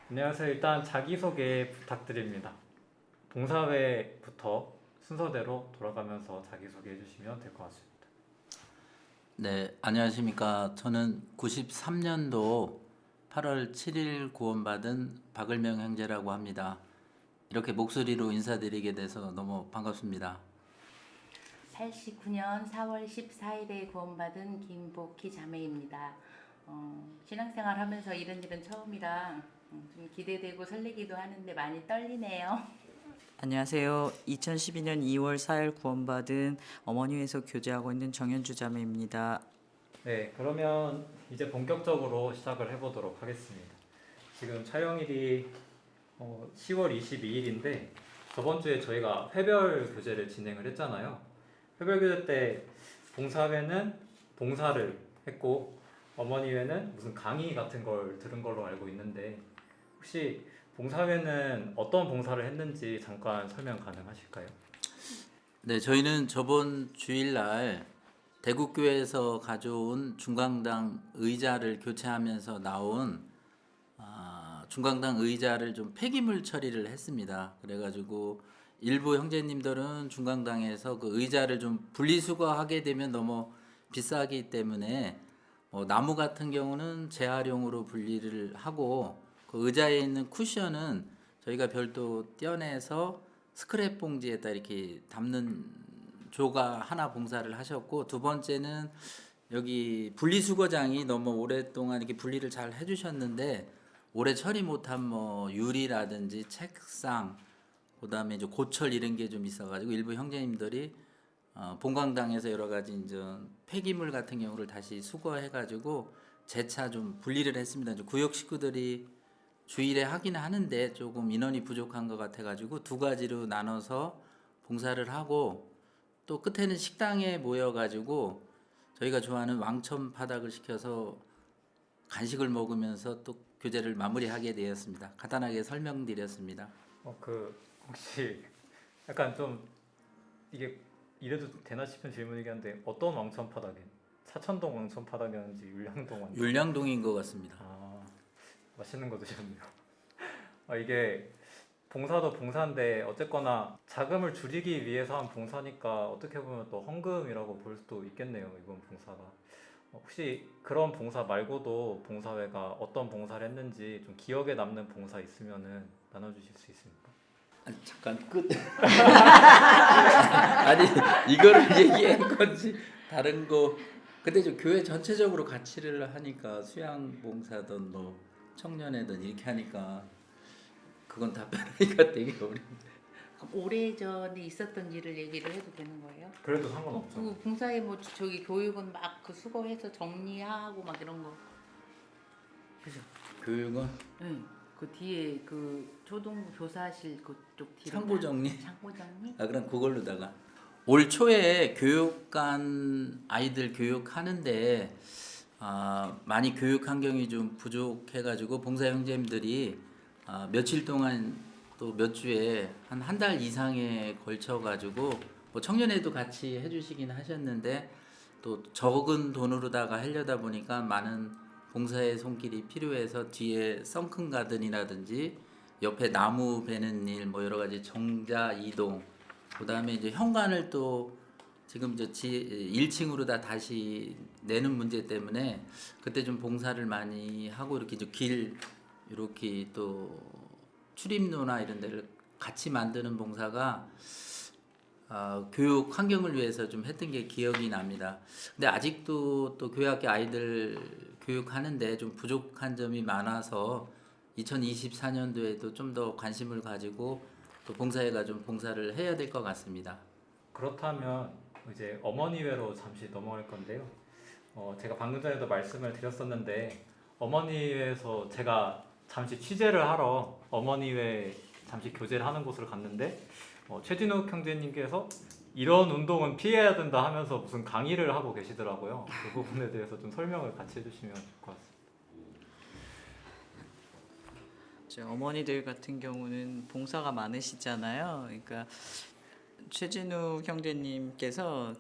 안녕하세요. 일단 자기소개 부탁드립니다. 봉사회부터 순서대로 돌아가면서 자기소개 해주시면 될 것 같습니다. 네, 안녕하십니까. 저는 93년도 8월 7일 구원받은 박을명 형제라고 합니다. 이렇게 목소리로 인사드리게 돼서 너무 반갑습니다. 89년 4월 14일에 구원받은 김복희 자매입니다. 신앙생활 하면서 이런 일은 처음이라 좀 기대되고 설레기도 하는데 많이 떨리네요. 안녕하세요. 2012년 2월 4일 구원받은 어머니회에서 교제하고 있는 정현주 자매입니다. 네, 그러면 이제 본격적으로 시작을 해보도록 하겠습니다. 지금 촬영일이 10월 22일인데 저번 주에 저희가 회별 교제를 진행을 했잖아요. 회별 교제 때 봉사회는 봉사를 했고 어머니회는 무슨 강의 같은 걸 들은 걸로 알고 있는데 혹시 봉사회는 어떤 봉사를 했는지 잠깐 설명 가능하실까요? 네, 저희는 저번 주일날 대구교회에서 가져온 중강당 의자를 교체하면서 나온 중강당 의자를 좀 폐기물 처리를 했습니다. 그래가지고 일부 형제님들은 중강당에서 그 의자를 좀 분리수거하게 되면 너무 비싸기 때문에 나무 같은 경우는 재활용으로 분리를 하고 그 의자에 있는 쿠션은 저희가 별도 떼어내서 스크랩 봉지에다 이렇게 담는 조가 하나 봉사를 하셨고, 두 번째는 여기 분리수거장이 너무 오랫동안 이렇게 분리를 잘 해주셨는데 오래 처리 못한 뭐 유리라든지 책상, 그다음에 이제 고철 이런 게 좀 있어가지고 일부 형제님들이 본광당에서 여러 가지 이제 폐기물 같은 경우를 다시 수거해가지고 재차 좀 분리를 했습니다. 이제 구역 식구들이 주일에 하긴 하는데 조금 인원이 부족한 것 같아가지고 두 가지로 나눠서 봉사를 하고, 또 끝에는 식당에 모여가지고 저희가 좋아하는 왕천 파닭을 시켜서 간식을 먹으면서 또 교제를 마무리하게 되었습니다. 간단하게 설명드렸습니다. 혹시 약간 좀 이게 이래도 되나 싶은 질문이긴 한데 어떤 왕천 파닭이? 사천동 왕천 파닭이었는지 율량동 왕천? 율량동인 것 같습니다. 맛있는 거 드셨네요. 이게 봉사도 봉사인데 어쨌거나 자금을 줄이기 위해서 한 봉사니까 어떻게 보면 또 헌금이라고 볼 수도 있겠네요, 이번 봉사가. 혹시 그런 봉사 말고도 봉사회가 어떤 봉사를 했는지 좀 기억에 남는 봉사 있으면은 나눠주실 수 있습니까? 잠깐 끝. 아니 이거를 얘기한 건지 다른 거. 근데 좀 교회 전체적으로 같이를 하니까 수양 봉사든 뭐 청년회든 이렇게 하니까 그건 답변하기가 되게 어려운데. 오래전에 있었던 일을 얘기를 해도 되는 거예요? 그래도 상관없죠. 그 봉사에 뭐 저기 교육은 막 그 수거해서 정리하고 막 이런 거. 그죠? 교육은 응. 그 뒤에 그 초등부 교사실 그쪽 뒤에 창고 정리. 창고 정리? 그럼 그걸로다가 올 초에 교육관 아이들 교육하는데 많이 교육 환경이 좀 부족해가지고 봉사 형제님들이 며칠 동안 또 몇 주에 한 달 이상에 걸쳐가지고 뭐 청년회도 같이 해주시긴 하셨는데 또 적은 돈으로다가 하려다 보니까 많은 봉사의 손길이 필요해서 뒤에 썬큰 가든이라든지 옆에 나무 베는 일, 뭐 여러 가지 정자 이동, 그다음에 이제 현관을 또 지금 이제 1층으로 다시 내는 문제 때문에 그때 좀 봉사를 많이 하고, 이렇게 이제 길 이렇게 또 출입로나 이런 데를 같이 만드는 봉사가 교육 환경을 위해서 좀 했던 게 기억이 납니다. 근데 아직도 또 교회학교 아이들 교육하는데 좀 부족한 점이 많아서 2024년도에도 좀 더 관심을 가지고 또 봉사회가 좀 봉사를 해야 될 것 같습니다. 그렇다면 이제 어머니회로 잠시 넘어갈 건데요. 제가 방금 전에도 말씀을 드렸었는데 어머니회에서 제가 잠시 취재를 하러 어머니회 잠시 교제를 하는 곳을 갔는데 최진욱 형제님께서 이런 운동은 피해야 된다 하면서 무슨 강의를 하고 계시더라고요. 그 부분에 대해서 좀 설명을 같이 해주시면 좋을 것 같습니다. 어머니들 같은 경우는 봉사가 많으시잖아요. 그러니까 최진욱 형제님께서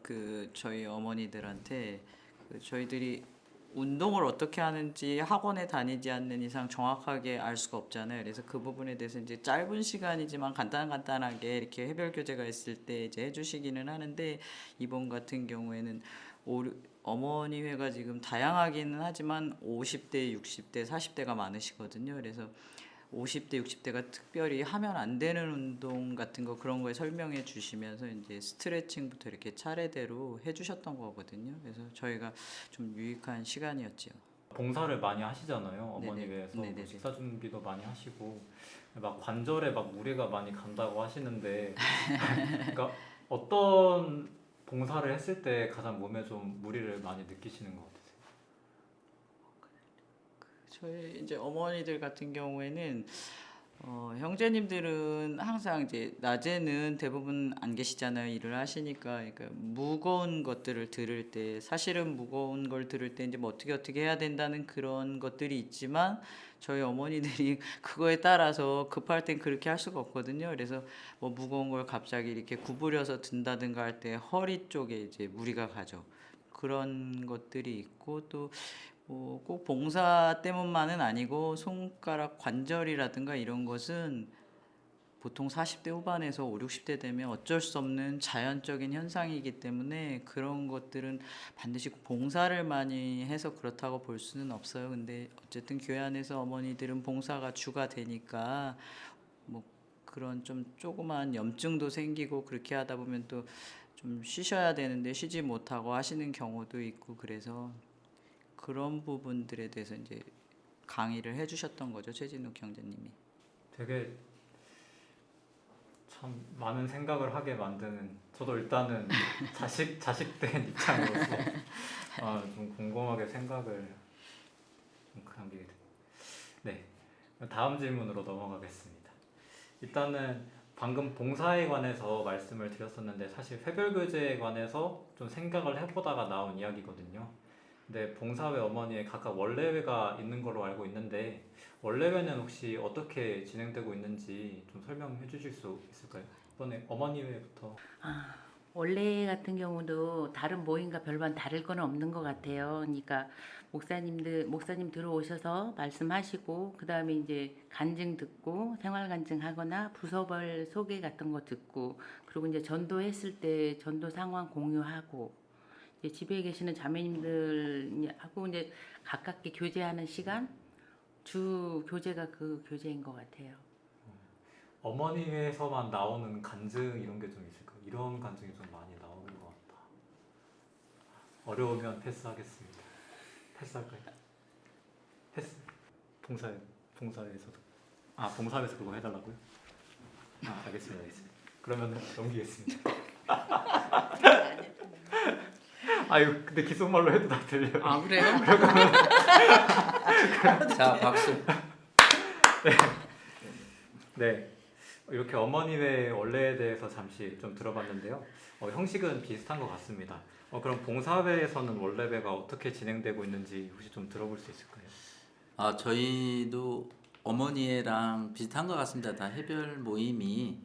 저희 어머니들한테 저희들이 운동을 어떻게 하는지 학원에 다니지 않는 이상 정확하게 알 수가 없잖아요. 그래서 그 부분에 대해서 이제 짧은 시간이지만 간단하게 이렇게 해별 교제가 있을 때 이제 해주시기는 하는데, 이번 같은 경우에는 어머니 회가 지금 다양하기는 하지만 50대, 60대, 40대가 많으시거든요. 그래서 50대, 60대가 특별히 하면 안 되는 운동 같은 거 그런 거에 설명해 주시면서 이제 스트레칭부터 이렇게 차례대로 해주셨던 거거든요. 그래서 저희가 좀 유익한 시간이었죠. 봉사를 많이 하시잖아요. 어머니회에서 식사 준비도 많이 하시고 막 관절에 막 무리가 많이 간다고 하시는데 그러니까 어떤 봉사를 했을 때 가장 몸에 좀 무리를 많이 느끼시는 것 같아요? 저희 이제 어머니들 같은 경우에는 형제님들은 항상 이제 낮에는 대부분 안 계시잖아요. 일을 하시니까. 그러니까 무거운 것들을 들을 때 사실은 무거운 걸 들을 때 이제 뭐 어떻게 해야 된다는 그런 것들이 있지만 저희 어머니들이 그거에 따라서 급할 땐 그렇게 할 수가 없거든요. 그래서 뭐 무거운 걸 갑자기 이렇게 구부려서 든다든가 할 때 허리 쪽에 이제 무리가 가죠. 그런 것들이 있고 또 꼭 봉사 때문만은 아니고 손가락 관절이라든가 이런 것은 보통 40대 후반에서 5, 60대 되면 어쩔 수 없는 자연적인 현상이기 때문에 그런 것들은 반드시 봉사를 많이 해서 그렇다고 볼 수는 없어요. 근데 어쨌든 교회 안에서 어머니들은 봉사가 주가 되니까 뭐 그런 좀 조그만 염증도 생기고 그렇게 하다 보면 또 좀 쉬셔야 되는데 쉬지 못하고 하시는 경우도 있고 그래서 그런 부분들에 대해서 이제 강의를 해주셨던 거죠, 최진욱 형제님이. 되게 참 많은 생각을 하게 만드는, 저도 일단은 자식된 입장으로서 좀 곰곰하게 생각을 좀 하게 됩니다. 네, 다음 질문으로 넘어가겠습니다. 일단은 방금 봉사에 관해서 말씀을 드렸었는데 사실 회별교제에 관해서 좀 생각을 해보다가 나온 이야기거든요. 근데 봉사회 어머니에 각각 원래회가 있는 걸로 알고 있는데 원래회는 혹시 어떻게 진행되고 있는지 좀 설명해 주실 수 있을까요? 이번에 어머니회부터. 원래 같은 경우도 다른 모임과 별반 다를 건 없는 것 같아요. 그러니까 목사님 들어오셔서 말씀하시고 그 다음에 이제 간증 듣고 생활 간증하거나 부서별 소개 같은 거 듣고 그리고 이제 전도했을 때 전도 상황 공유하고 이제 집에 계시는 자매님들하고 이제 가깝게 교제하는 시간 주 교제가 그 교제인 것 같아요. 어머니회에서만 나오는 간증 이런 게 좀 있을까요? 이런 간증이 좀 많이 나오는 것 같다. 어려우면 패스하겠습니다. 패스할까요? 패스. 봉사회에서도. 봉사회에서 그거 해달라고요? 알겠습니다. 그러면 넘기겠습니다. 아유, 근데 기속말로 해도 다 들려요. 그래요? 자, 박수. 네. 이렇게 어머니회 원래에 대해서 잠시 좀 들어봤는데요. 형식은 비슷한 것 같습니다. 그럼 봉사회에서는 원래회가 어떻게 진행되고 있는지 혹시 좀 들어볼 수 있을까요? 저희도 어머니회랑 비슷한 것 같습니다. 다 해별 모임이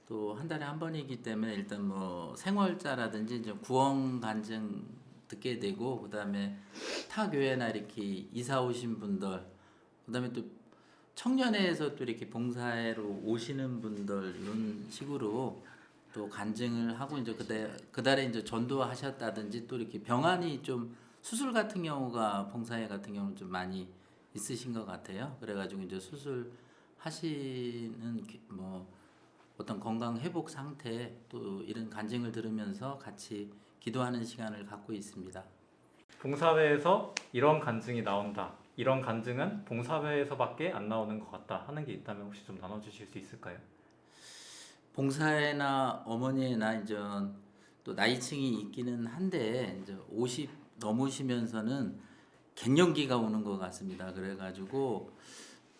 또 한 달에 한 번이기 때문에 일단 뭐 생월자라든지 이제 구원 간증 듣게 되고 그다음에 타 교회나 이렇게 이사 오신 분들 그다음에 또 청년회에서 또 이렇게 봉사회로 오시는 분들 이런 식으로 또 간증을 하고 이제 그달에 이제 전도하셨다든지 또 이렇게 병환이 좀 수술 같은 경우가 봉사회 같은 경우는 좀 많이 있으신 것 같아요. 그래가지고 이제 수술 하시는 뭐 어떤 건강 회복 상태 또 이런 간증을 들으면서 같이 기도하는 시간을 갖고 있습니다. 봉사회에서 이런 간증이 나온다. 이런 간증은 봉사회에서밖에 안 나오는 것 같다 하는 게 있다면 혹시 좀 나눠주실 수 있을까요? 봉사회나 어머니회나 이제 또 나이층이 있기는 한데 이제 50 넘으시면서는 갱년기가 오는 것 같습니다. 그래가지고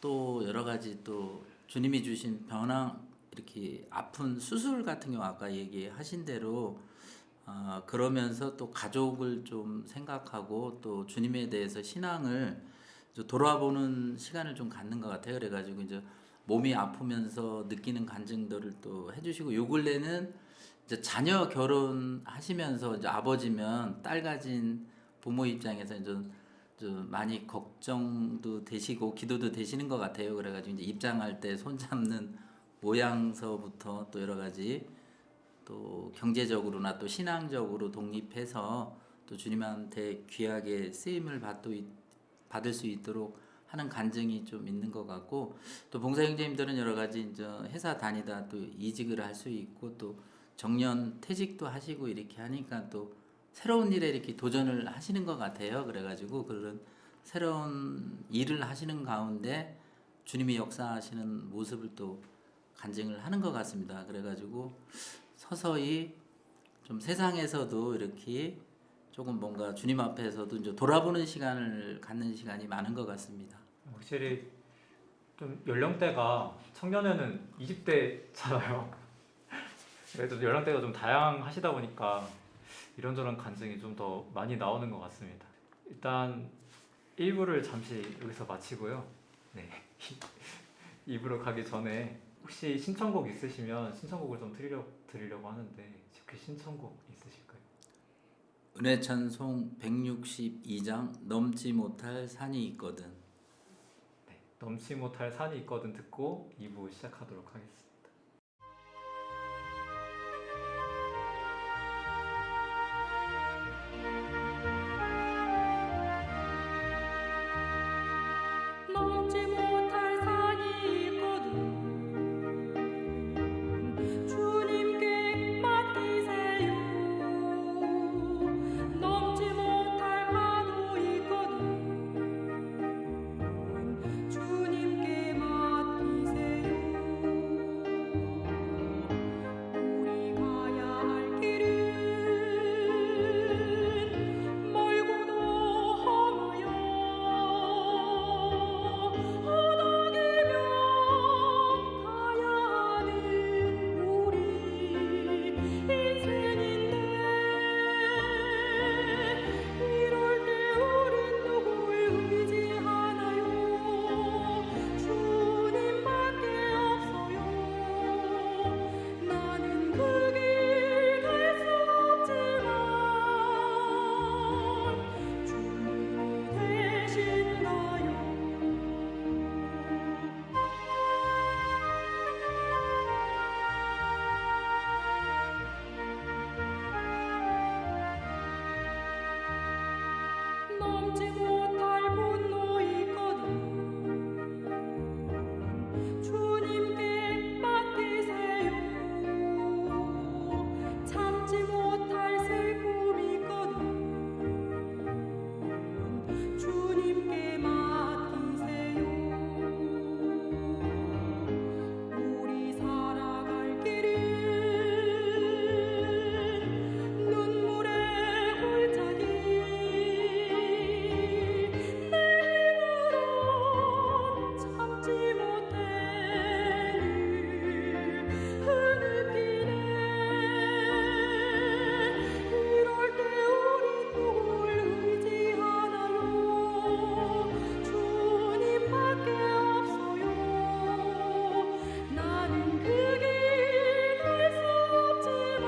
또 여러 가지 또 주님이 주신 변화 이렇게 아픈 수술 같은 경우 아까 얘기하신 대로 그러면서 또 가족을 좀 생각하고 또 주님에 대해서 신앙을 돌아보는 시간을 좀 갖는 것 같아요. 그래가지고 이제 몸이 아프면서 느끼는 간증들을 또 해주시고 요 근래는 이제 자녀 결혼하시면서 이제 아버지면 딸 가진 부모 입장에서 이제 좀 많이 걱정도 되시고 기도도 되시는 것 같아요. 그래가지고 이제 입장할 때 손잡는 모양서부터 또 여러 가지 또 경제적으로나 또 신앙적으로 독립해서 또 주님한테 귀하게 쓰임을 받을 수 있도록 하는 간증이 좀 있는 것 같고 또 봉사 형제님들은 여러 가지 이제 회사 다니다 또 이직을 할 수 있고 또 정년 퇴직도 하시고 이렇게 하니까 또 새로운 일에 이렇게 도전을 하시는 것 같아요. 그래가지고 그런 새로운 일을 하시는 가운데 주님이 역사하시는 모습을 또 간증을 하는 것 같습니다. 그래가지고 서서히 좀 세상에서도 이렇게 조금 뭔가 주님 앞에서도 이제 돌아보는 시간을 갖는 시간이 많은 것 같습니다. 확실히 좀 연령대가 청년회는 20대잖아요. 그래도 연령대가 좀 다양하시다 보니까 이런저런 간증이 좀 더 많이 나오는 것 같습니다. 일단 1부를 잠시 여기서 마치고요. 네. 2부로 가기 전에 혹시 신청곡 있으시면 신청곡을 좀 드리려고 하는데 혹시 신청곡 있으실까요? 은혜 찬송 162장 넘지 못할 산이 있거든. 네, 넘지 못할 산이 있거든 듣고 2부 시작하도록 하겠습니다. 넘지 못할 산이 있거든 주님께 맡기세요. 넘지 못할 파도 있거든 주님께 맡기세요. 우리 가야 할 길은 멀고도 험하여 허덕이며 가야 하는 우리 인생인데 이럴 때 우린 누구를 의지하나요? 주님밖에 없어요. 나는 그 길 갈 수 없지만 주님이 되신다요. 넘지 못할 분노 있거든 주님께 맡기세요. 참지 못할 슬픔 있거든 주님께 맡기세요. 우리 살아갈 길은 눈물의 골짜기 내 힘으론 참지 못해 늘 흐느끼네. 이럴 때 우린 누굴 의지하나요? 주님밖에 없어요. 나는 그 길 갈 수 없지만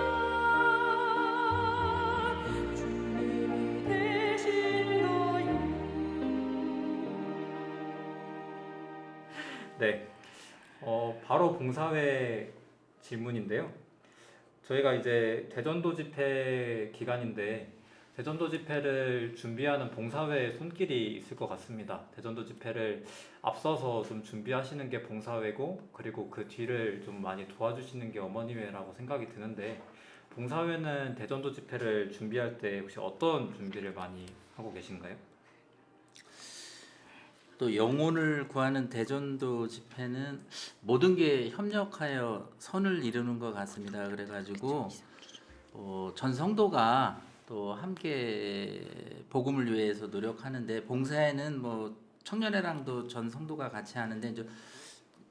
주님이 되신다요. 네, 바로 봉사회 질문인데요. 저희가 이제 대전도 집회 기간인데 대전도 집회를 준비하는 봉사회의 손길이 있을 것 같습니다. 대전도 집회를 앞서서 좀 준비하시는 게 봉사회고 그리고 그 뒤를 좀 많이 도와주시는 게 어머니회라고 생각이 드는데 봉사회는 대전도 집회를 준비할 때 혹시 어떤 준비를 많이 하고 계신가요? 또 영혼을 구하는 대전도 집회는 모든 게 협력하여 선을 이루는 것 같습니다. 그래가지고 전 성도가 또 함께 복음을 위해서 노력하는데 봉사에는 뭐 청년회랑도 전 성도가 같이 하는데 이제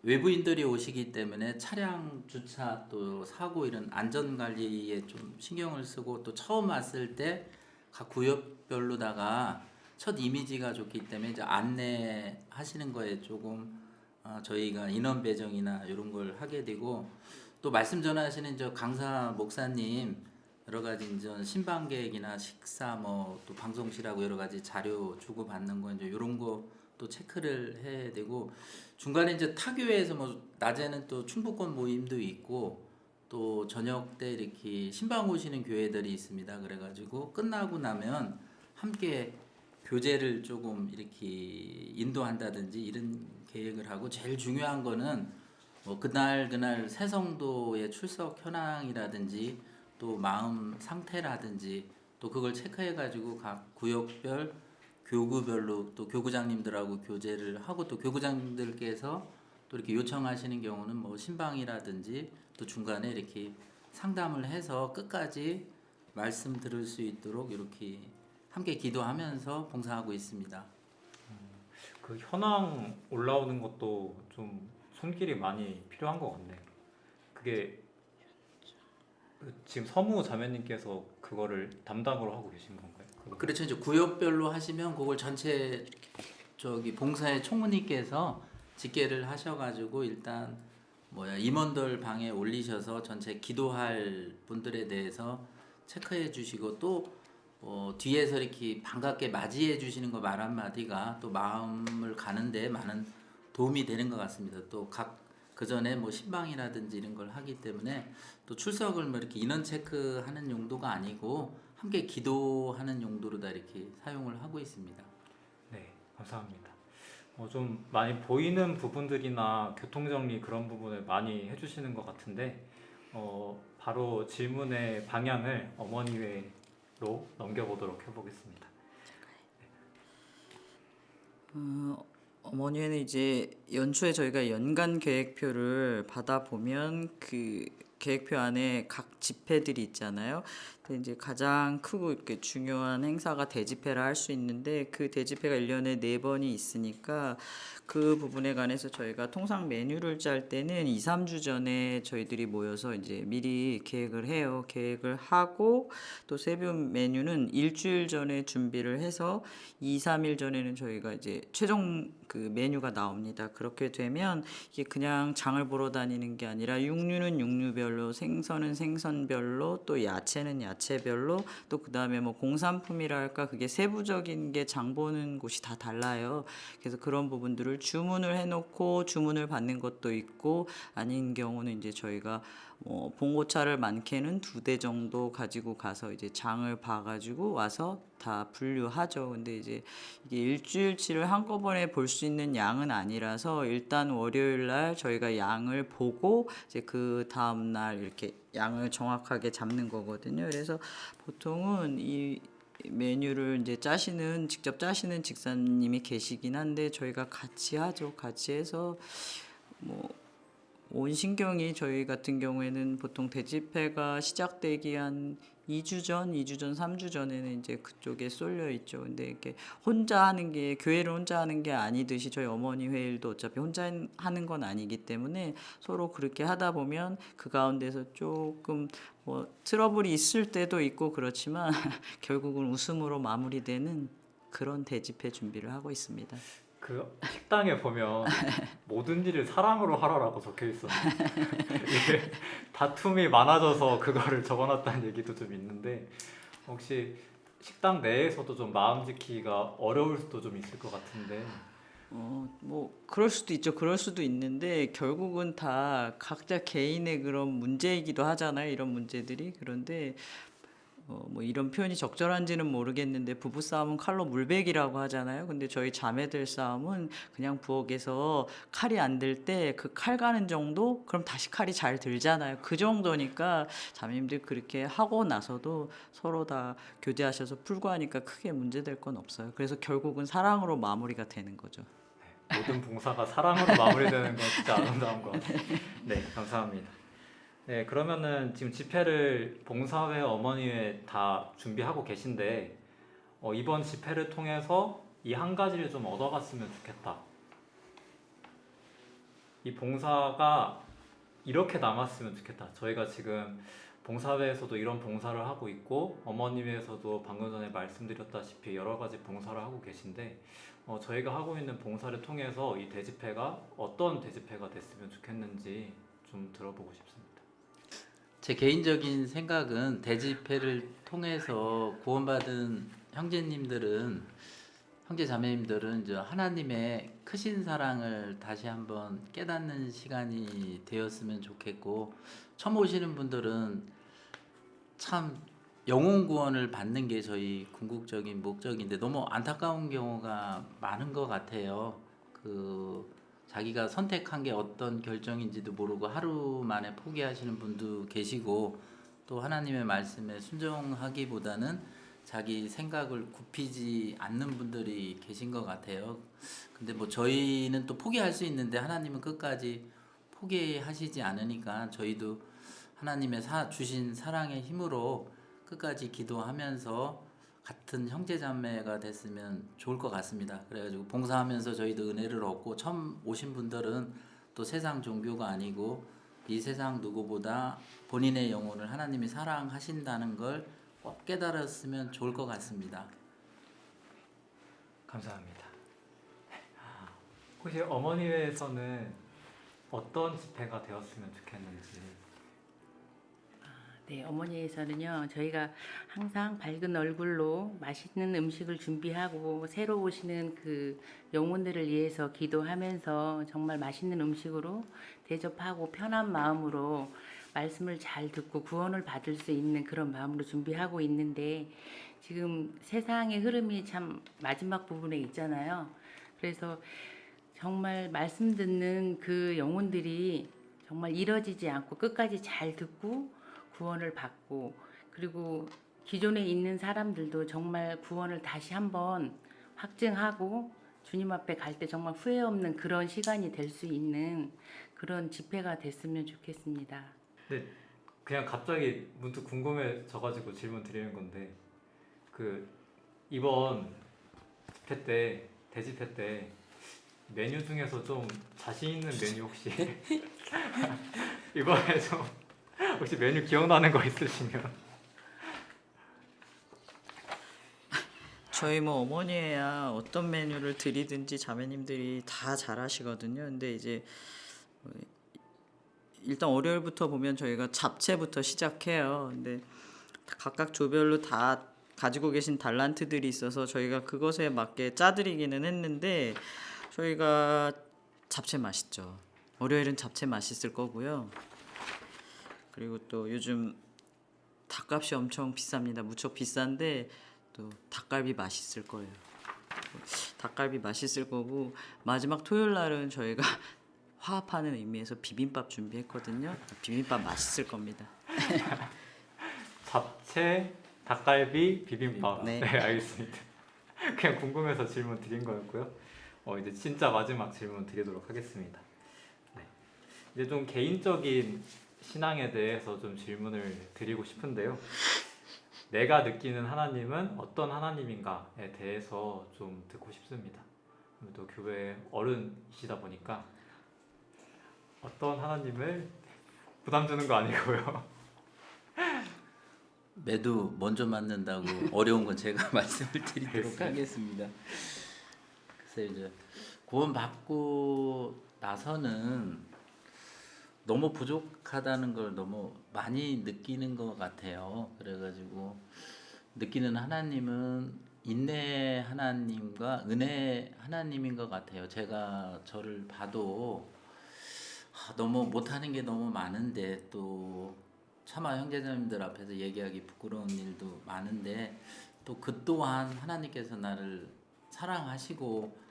외부인들이 오시기 때문에 차량 주차 또 사고 이런 안전 관리에 좀 신경을 쓰고 또 처음 왔을 때 각 구역별로다가 첫 이미지가 좋기 때문에 이제 안내하시는 거에 조금 저희가 인원 배정이나 이런 걸 하게 되고 또 말씀 전하시는 저 강사 목사님 여러 가지 이제 신방 계획이나 식사 뭐 또 방송실하고 여러 가지 자료 주고 받는 거 이제 이런 거 또 체크를 해야 되고 중간에 이제 타교회에서 뭐 낮에는 또 충북권 모임도 있고 또 저녁 때 이렇게 신방 오시는 교회들이 있습니다. 그래가지고 끝나고 나면 함께 교제를 조금 이렇게 인도한다든지 이런 계획을 하고 제일 중요한 거는 뭐 그날 새성도의 출석 현황이라든지 또 마음 상태라든지 또 그걸 체크해 가지고 각 구역별 교구별로 또 교구장님들하고 교제를 하고 또 교구장님들께서 또 이렇게 요청하시는 경우는 뭐 신방이라든지 또 중간에 이렇게 상담을 해서 끝까지 말씀 들을 수 있도록 이렇게 함께 기도하면서 봉사하고 있습니다. 그 현황 올라오는 것도 좀 손길이 많이 필요한 것 같네요. 그게 지금 서무 자매님께서 그거를 담당으로 하고 계신 건가요? 그렇죠. 이제 구역별로 하시면 그걸 전체 봉사의 총무님께서 집계를 하셔가지고 일단 임원들 방에 올리셔서 전체 기도할 분들에 대해서 체크해 주시고 또 뒤에서 이렇게 반갑게 맞이해 주시는 거 말 한마디가 또 마음을 가는데 많은 도움이 되는 것 같습니다. 또 그 전에 신방이라든지 이런 걸 하기 때문에 또 출석을 이렇게 인원 체크하는 용도가 아니고 함께 기도하는 용도로 다 이렇게 사용을 하고 있습니다. 네, 감사합니다. 좀 많이 보이는 부분들이나 교통정리 그런 부분을 많이 해주시는 것 같은데 바로 질문의 방향을 어머니회로 넘겨보도록 해보겠습니다. 어머니회는 이제 연초에 저희가 연간 계획표를 받아보면 그 계획표 안에 각 집회들이 있잖아요. 근데 이제 가장 크고 이렇게 중요한 행사가 대집회라 할 수 있는데 그 대집회가 1년에 4번이 있으니까 그 부분에 관해서 저희가 통상 메뉴를 짤 때는 2, 3주 전에 저희들이 모여서 이제 미리 계획을 해요. 계획을 하고 또 세부 메뉴는 일주일 전에 준비를 해서 2, 3일 전에는 저희가 이제 최종 그 메뉴가 나옵니다. 그렇게 되면 이게 그냥 장을 보러 다니는 게 아니라 육류는 육류별로, 생선은 생선별로, 또 야채는 야채별로, 또 그다음에 공산품이라 할까 그게 세부적인 게 장 보는 곳이 다 달라요. 그래서 그런 부분들을 주문을 해놓고 주문을 받는 것도 있고 아닌 경우는 이제 저희가 봉고차를 많게는 2대 정도 가지고 가서 이제 장을 봐가지고 와서 다 분류하죠. 근데 이제 이게 일주일치를 한꺼번에 볼 수 있는 양은 아니라서 일단 월요일 날 저희가 양을 보고 이제 그 다음 날 이렇게 양을 정확하게 잡는 거거든요. 그래서 보통은 이 메뉴를 이제 직접 짜시는 직사님이 계시긴 한데 저희가 같이 하죠. 같이 해서 온 신경이 저희 같은 경우에는 보통 대집회가 시작되기 한 2주 전, 3주 전에는 이제 그쪽에 쏠려 있죠. 근데 이렇게 혼자 하는 게, 교회를 혼자 하는 게 아니듯이 저희 어머니 회일도 어차피 혼자 하는 건 아니기 때문에 서로 그렇게 하다 보면 그 가운데서 조금 트러블이 있을 때도 있고 그렇지만 결국은 웃음으로 마무리되는 그런 대집회 준비를 하고 있습니다. 그 식당에 보면 모든 일을 사랑으로 하라라고 적혀 있었는데 이게 다툼이 많아져서 그거를 적어놨다는 얘기도 좀 있는데 혹시 식당 내에서도 좀 마음 지키기가 어려울 수도 좀 있을 것 같은데 그럴 수도 있죠. 그럴 수도 있는데 결국은 다 각자 개인의 그런 문제이기도 하잖아요. 이런 문제들이. 그런데 이런 표현이 적절한지는 모르겠는데 부부싸움은 칼로 물베기라고 하잖아요. 근데 저희 자매들 싸움은 그냥 부엌에서 칼이 안 들 때 그 칼 가는 정도? 그럼 다시 칼이 잘 들잖아요. 그 정도니까 자매님들 그렇게 하고 나서도 서로 다 교제하셔서 풀고 하니까 크게 문제될 건 없어요. 그래서 결국은 사랑으로 마무리가 되는 거죠. 모든 봉사가 사랑으로 마무리되는 건 진짜 아름다운 것 같아요. 네, 감사합니다. 네, 그러면은 지금 집회를 봉사회, 어머니회 다 준비하고 계신데 이번 집회를 통해서 이 한 가지를 좀 얻어갔으면 좋겠다. 이 봉사가 이렇게 남았으면 좋겠다. 저희가 지금 봉사회에서도 이런 봉사를 하고 있고 어머니회에서도 방금 전에 말씀드렸다시피 여러 가지 봉사를 하고 계신데 저희가 하고 있는 봉사를 통해서 이 대집회가 어떤 대집회가 됐으면 좋겠는지 좀 들어보고 싶습니다. 제 개인적인 생각은 대집회를 통해서 구원받은 형제 자매님들은 이제 하나님의 크신 사랑을 다시 한번 깨닫는 시간이 되었으면 좋겠고, 처음 오시는 분들은 참 영혼 구원을 받는 게 저희 궁극적인 목적인데 너무 안타까운 경우가 많은 것 같아요. 자기가 선택한 게 어떤 결정인지도 모르고 하루 만에 포기하시는 분도 계시고, 또 하나님의 말씀에 순종하기보다는 자기 생각을 굽히지 않는 분들이 계신 것 같아요. 근데 저희는 또 포기할 수 있는데 하나님은 끝까지 포기하시지 않으니까 저희도 하나님의 주신 사랑의 힘으로 끝까지 기도하면서 같은 형제자매가 됐으면 좋을 것 같습니다. 그래가지고 봉사하면서 저희도 은혜를 얻고 처음 오신 분들은 또 세상 종교가 아니고 이 세상 누구보다 본인의 영혼을 하나님이 사랑하신다는 걸 꼭 깨달았으면 좋을 것 같습니다. 감사합니다. 혹시 어머니회에서는 어떤 집회가 되었으면 좋겠는지. 네, 어머니에서는요, 저희가 항상 밝은 얼굴로 맛있는 음식을 준비하고 새로 오시는 그 영혼들을 위해서 기도하면서 정말 맛있는 음식으로 대접하고 편한 마음으로 말씀을 잘 듣고 구원을 받을 수 있는 그런 마음으로 준비하고 있는데 지금 세상의 흐름이 참 마지막 부분에 있잖아요. 그래서 정말 말씀 듣는 그 영혼들이 정말 이뤄지지 않고 끝까지 잘 듣고 구원을 받고 그리고 기존에 있는 사람들도 정말 구원을 다시 한번 확증하고 주님 앞에 갈 때 정말 후회 없는 그런 시간이 될 수 있는 그런 집회가 됐으면 좋겠습니다. 네, 그냥 갑자기 문득 궁금해져가지고 질문 드리는 건데 그 이번 집회 때 대집회 때 메뉴 중에서 좀 자신 있는 메뉴 혹시 이번에 좀 혹시 메뉴 기억나는 거 있으시면. 저희 뭐 어머니야 어떤 메뉴를 드리든지 자매님들이 다 잘하시거든요. 근데 이제 일단 월요일부터 보면 저희가 잡채부터 시작해요. 근데 각각 조별로 다 가지고 계신 달란트들이 있어서 저희가 그것에 맞게 짜드리기는 했는데 저희가 잡채 맛있죠. 월요일은 잡채 맛있을 거고요. 그리고 또 요즘 닭값이 엄청 비쌉니다. 무척 비싼데 또 닭갈비 맛있을 거예요. 닭갈비 맛있을 거고 마지막 토요일 날은 저희가 화합하는 의미에서 비빔밥 준비했거든요. 비빔밥 맛있을 겁니다. 잡채, 닭갈비, 비빔밥. 네. 네, 알겠습니다. 그냥 궁금해서 질문 드린 거였고요. 이제 진짜 마지막 질문 드리도록 하겠습니다. 네. 이제 좀 개인적인 신앙에 대해서 좀 질문을 드리고 싶은데요. 내가 느끼는 하나님은 어떤 하나님인가에 대해서 좀 듣고 싶습니다. 또 교회 어른이시다 보니까 어떤 하나님을 부담 주는 거 아니고요. 매도 먼저 맞는다고 어려운 건 제가 말씀을 드리도록 하겠습니다. 글쎄요, 이제 구원 받고 나서는 너무 부족하다는 걸 너무 많이 느끼는 것 같아요. 그래가지고 느끼는 하나님은 인내 하나님과 은혜 하나님인 것 같아요. 제가 저를 봐도 너무 못하는 게 너무 많은데 또 차마 형제자매님들 앞에서 얘기하기 부끄러운 일도 많은데 또 그 또한 하나님께서 나를 사랑하시고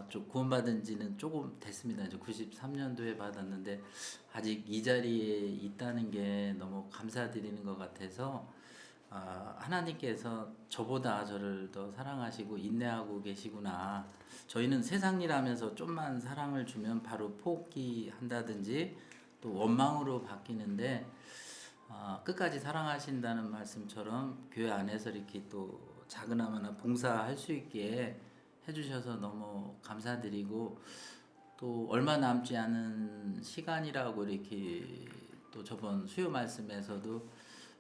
좀 구원받은 지는 조금 됐습니다. 이제 93년도에 받았는데 아직 이 자리에 있다는 게 너무 감사드리는 것 같아서 하나님께서 저보다 저를 더 사랑하시고 인내하고 계시구나. 저희는 세상 일 하면서 좀만 사랑을 주면 바로 포기한다든지 또 원망으로 바뀌는데 끝까지 사랑하신다는 말씀처럼 교회 안에서 이렇게 또 작은아마나 봉사할 수 있게 해주셔서 너무 감사드리고 또 얼마 남지 않은 시간이라고 이렇게 또 저번 수요 말씀에서도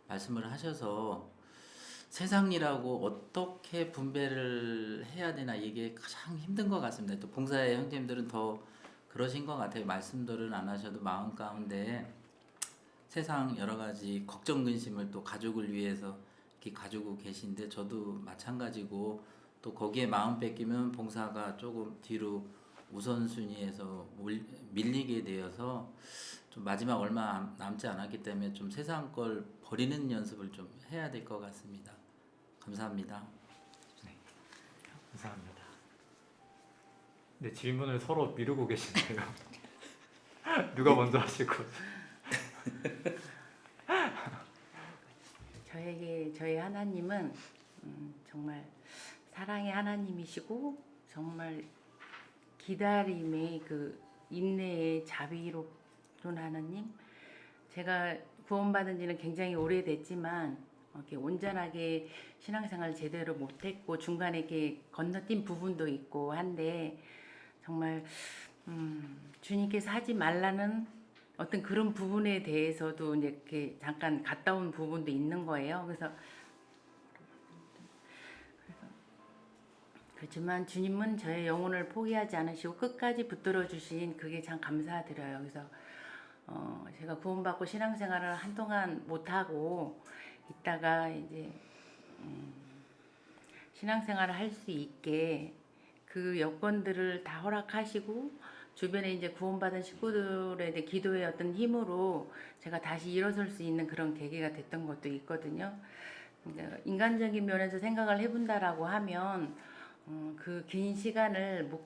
말씀을 하셔서 세상 일하고 어떻게 분배를 해야 되나 이게 가장 힘든 것 같습니다. 또 봉사의 형제님들은 더 그러신 것 같아요. 말씀들은 안 하셔도 마음 가운데 세상 여러 가지 걱정 근심을 또 가족을 위해서 이렇게 가지고 계신데 저도 마찬가지고 또 거기에 마음 뺏기면 봉사가 조금 뒤로 우선순위에서 밀리게 되어서 좀 마지막 얼마 남지 않았기 때문에 좀 세상 걸 버리는 연습을 좀 해야 될 것 같습니다. 감사합니다. 네, 감사합니다. 네, 질문을 서로 미루고 계시네요. 누가 먼저 하실 거죠? 저희 하나님은 정말 사랑의 하나님이시고 정말 기다림의 그 인내의 자비로운 하나님. 제가 구원받은 지는 굉장히 오래됐지만 이렇게 온전하게 신앙생활 제대로 못했고 중간에 이렇게 건너뛴 부분도 있고 한데 정말 주님께서 하지 말라는 어떤 그런 부분에 대해서도 이제 이렇게 잠깐 갔다 온 부분도 있는 거예요. 그렇지만 주님은 저의 영혼을 포기하지 않으시고 끝까지 붙들어 주신 그게 참 감사드려요. 그래서 제가 구원받고 신앙생활을 한동안 못하고 있다가 이제 신앙생활을 할 수 있게 그 여건들을 다 허락하시고 주변에 이제 구원받은 식구들의 이제 기도의 어떤 힘으로 제가 다시 일어설 수 있는 그런 계기가 됐던 것도 있거든요. 그러니까 인간적인 면에서 생각을 해본다라고 하면 그 긴 시간을 못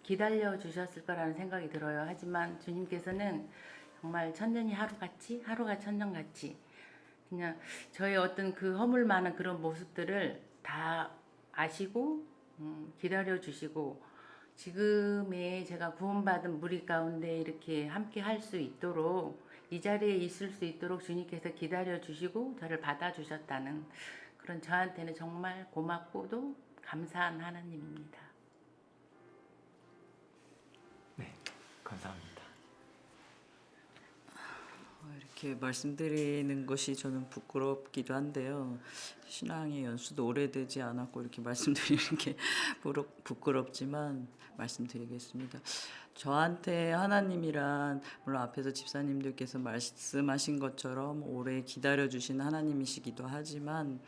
기다려 주셨을 거라는 생각이 들어요. 하지만 주님께서는 정말 천년이 하루같이 하루가 천년같이 그냥 저의 어떤 그 허물 많은 그런 모습들을 다 아시고 기다려 주시고 지금의 제가 구원받은 무리 가운데 이렇게 함께 할 수 있도록 이 자리에 있을 수 있도록 주님께서 기다려 주시고 저를 받아 주셨다는 그런 저한테는 정말 고맙고도 감사한 하나님입니다. 네, 감사합니다. 이렇게 말씀드리는 것이 저는 부끄럽기도 한데요. 신앙의 연수도 오래되지 않았고 이렇게 말씀드리는 게 부끄럽지만 말씀드리겠습니다. 저한테 하나님이란 물론 앞에서 집사님들께서 말씀하신 것처럼 오래 기다려주신 하나님이시기도 하지만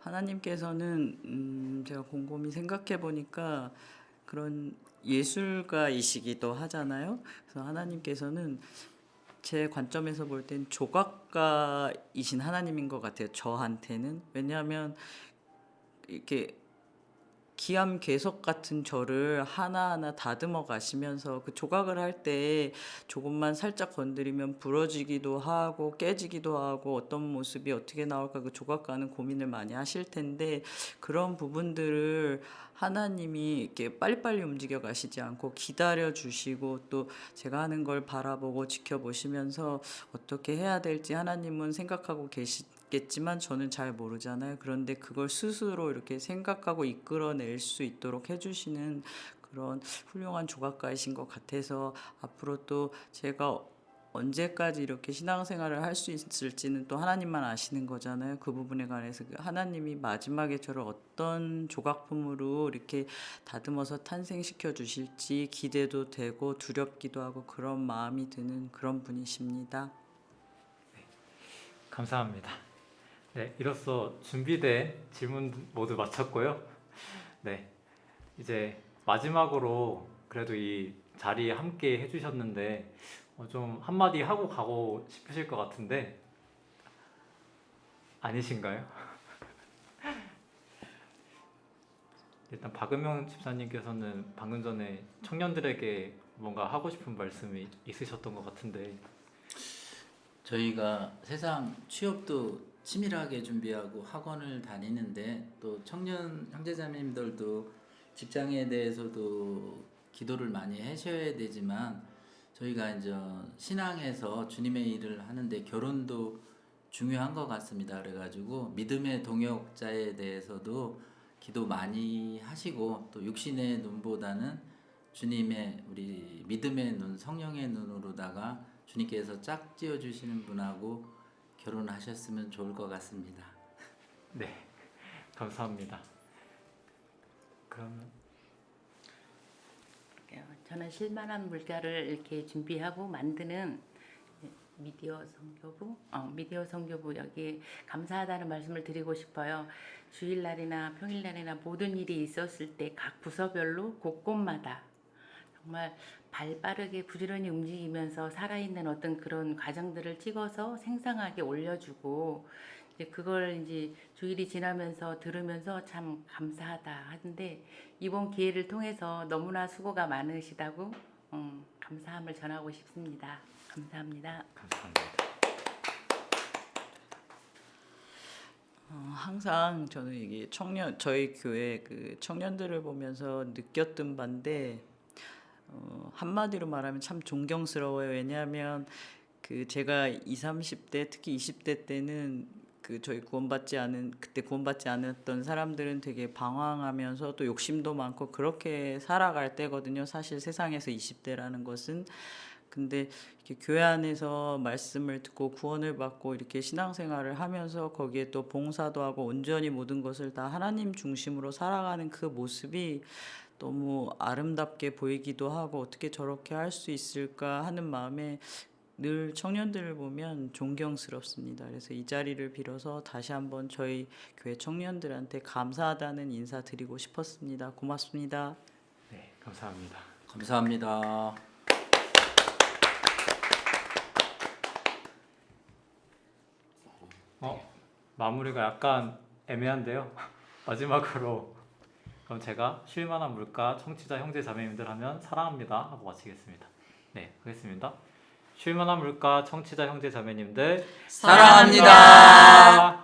하나님께서는 제가 곰곰이 생각해 보니까 그런 예술가이시기도 하잖아요. 그래서 하나님께서는 제 관점에서 볼 땐 조각가이신 하나님인 것 같아요. 저한테는. 왜냐하면 이렇게 기암괴석 같은 저를 하나하나 다듬어 가시면서 그 조각을 할 때 조금만 살짝 건드리면 부러지기도 하고 깨지기도 하고 어떤 모습이 어떻게 나올까 그 조각가는 고민을 많이 하실 텐데 그런 부분들을 하나님이 이렇게 빨리빨리 움직여 가시지 않고 기다려 주시고 또 제가 하는 걸 바라보고 지켜보시면서 어떻게 해야 될지 하나님은 생각하고 계시겠지만 저는 잘 모르잖아요. 그런데 그걸 스스로 이렇게 생각하고 이끌어낼 수 있도록 해주시는 그런 훌륭한 조각가이신 것 같아서 앞으로 또 제가 언제까지 이렇게 신앙생활을 할 수 있을지는 또 하나님만 아시는 거잖아요. 그 부분에 관해서 하나님이 마지막에 저를 어떤 조각품으로 이렇게 다듬어서 탄생시켜 주실지 기대도 되고 두렵기도 하고 그런 마음이 드는 그런 분이십니다. 감사합니다. 네, 이로써 준비된 질문 모두 마쳤고요. 네, 이제 마지막으로 그래도 이 자리에 함께 해주셨는데 좀 한마디 하고 가고 싶으실 것 같은데 아니신가요? 일단 박은명 집사님께서는 방금 전에 청년들에게 뭔가 하고 싶은 말씀이 있으셨던 것 같은데 저희가 세상 취업도 치밀하게 준비하고 학원을 다니는데 또 청년 형제자매님들도 직장에 대해서도 기도를 많이 하셔야 되지만 저희가 이제 신앙에서 주님의 일을 하는데 결혼도 중요한 것 같습니다. 그래가지고 믿음의 동역자에 대해서도 기도 많이 하시고 또 육신의 눈보다는 주님의 우리 믿음의 눈, 성령의 눈으로다가 주님께서 짝지어 주시는 분하고 결혼하셨으면 좋을 것 같습니다. 네, 감사합니다. 그러면 저는 실만한 물자를 이렇게 준비하고 만드는 미디어 선교부 여기 감사하다는 말씀을 드리고 싶어요. 주일날이나 평일날이나 모든 일이 있었을 때 각 부서별로 곳곳마다 정말 발 빠르게 부지런히 움직이면서 살아있는 어떤 그런 과정들을 찍어서 생생하게 올려주고 이제 그걸 이제 주일이 지나면서 들으면서 참 감사하다 하는데 이번 기회를 통해서 너무나 수고가 많으시다고 감사함을 전하고 싶습니다. 감사합니다. 감사합니다. 항상 저는 이게 저희 교회 그 청년들을 보면서 느꼈던 바인데 한마디로 말하면 참 존경스러워요. 왜냐하면 그 제가 20, 30대 특히 20대 때는 그 저희 그때 구원받지 않았던 사람들은 되게 방황하면서 또 욕심도 많고 그렇게 살아갈 때거든요. 사실 세상에서 20대라는 것은. 근데 이렇게 교회 안에서 말씀을 듣고 구원을 받고 이렇게 신앙생활을 하면서 거기에 또 봉사도 하고 온전히 모든 것을 다 하나님 중심으로 살아가는 그 모습이 너무 아름답게 보이기도 하고 어떻게 저렇게 할 수 있을까 하는 마음에 늘 청년들을 보면 존경스럽습니다. 그래서 이 자리를 빌어서 다시 한번 저희 교회 청년들한테 감사하다는 인사 드리고 싶었습니다. 고맙습니다. 네, 감사합니다. 감사합니다. 마무리가 약간 애매한데요. 마지막으로 그럼 제가 쉴만한 물가 청취자 형제 자매님들 하면 사랑합니다 하고 마치겠습니다. 네, 하겠습니다. 쉴만한 물가 청취자 형제 자매님들 사랑합니다.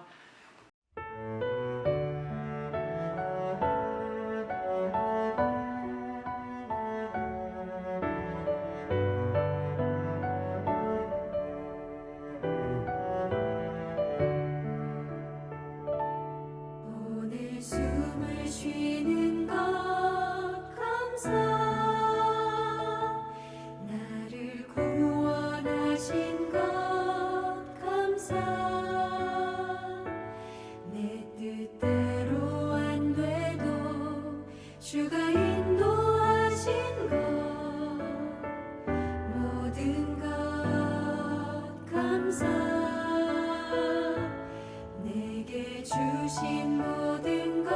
오늘 숨을 쉬는 것 감사 나를 구원하신 것 감사 내 뜻대로 안 돼도 주가 인도하신 것 모든 것 감사 내게 주신 모든 것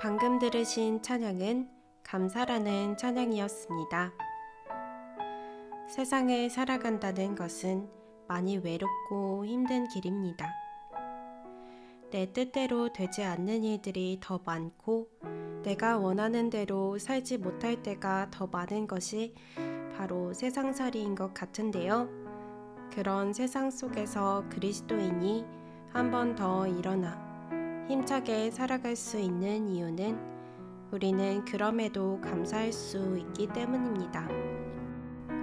방금 들으신 찬양은 감사라는 찬양이었습니다. 세상을 살아간다는 것은 많이 외롭고 힘든 길입니다. 내 뜻대로 되지 않는 일들이 더 많고 내가 원하는 대로 살지 못할 때가 더 많은 것이 바로 세상살이인 것 같은데요. 그런 세상 속에서 그리스도인이 한 번 더 일어나 힘차게 살아갈 수 있는 이유는 우리는 그럼에도 감사할 수 있기 때문입니다.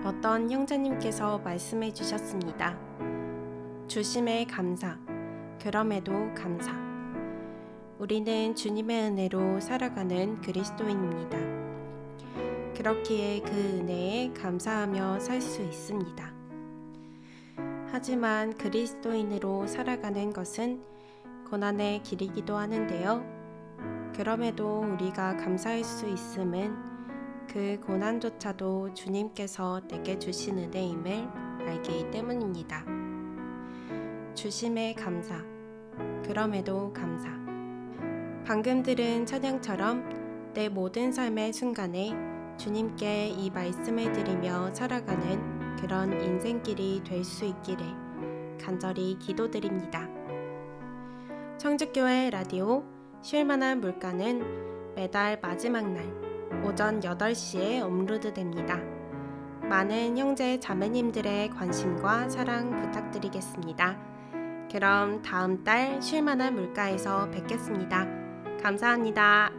어떤 형제님께서 말씀해 주셨습니다. 주심에 감사, 그럼에도 감사. 우리는 주님의 은혜로 살아가는 그리스도인입니다. 그렇기에 그 은혜에 감사하며 살 수 있습니다. 하지만 그리스도인으로 살아가는 것은 고난의 길이기도 하는데요. 그럼에도 우리가 감사할 수 있음은 그 고난조차도 주님께서 내게 주신 은혜임을 알기 때문입니다. 주심에 감사, 그럼에도 감사. 방금 들은 찬양처럼 내 모든 삶의 순간에 주님께 이 말씀을 드리며 살아가는 그런 인생길이 될 수 있기를 간절히 기도드립니다. 청주교회 라디오 쉴만한 물가는 매달 마지막 날 오전 8시에 업로드됩니다. 많은 형제 자매님들의 관심과 사랑 부탁드리겠습니다. 그럼 다음 달 쉴만한 물가에서 뵙겠습니다. 감사합니다.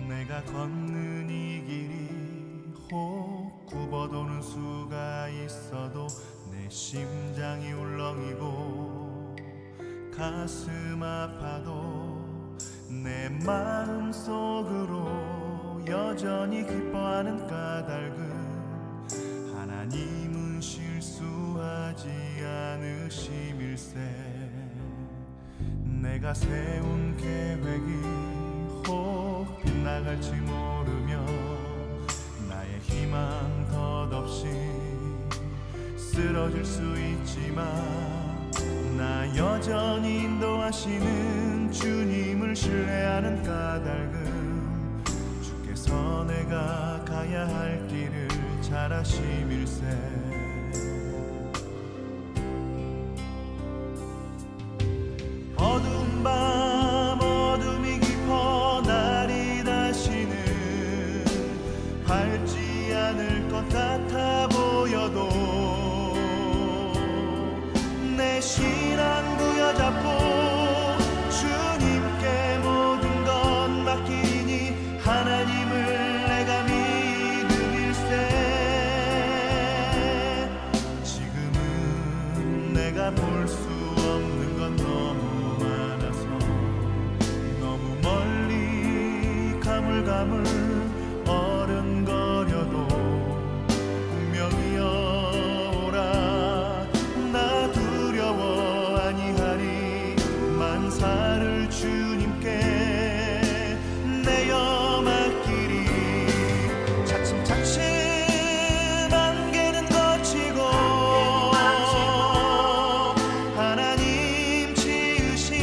내가 걷는 이 길이 혹 굽어도는 수가 있어도 내 심장이 울렁이고 가슴 아파도 내 마음 속으로 여전히 기뻐하는 까닭은 하나님은 실수하지 않으심일세. 내가 세운 계획이 혹 빗나갈지 모르며 나의 희망 덧없이 쓰러질 수 있지만 나 여전히 인도하시는 주님을 신뢰하는 까닭은 주께서 내가 가야 할 길을 잘 아심일세. 어두운 밤 어둠이 깊어 날이 다시는 밝지 않을 것 같아 보여도 내 신앙 부여잡고 주님께 모든 것 맡기니 하나님을 내가 믿음일세. 지금은 내가 볼 수 없는 건 너무 많아서 너무 멀리 가물가물 어른거려도 분명히 오라 나 두려워 아니하리. 만사를 주님께 내어 맡기리. 차츰차츰 안개는 거치고 하나님 지으신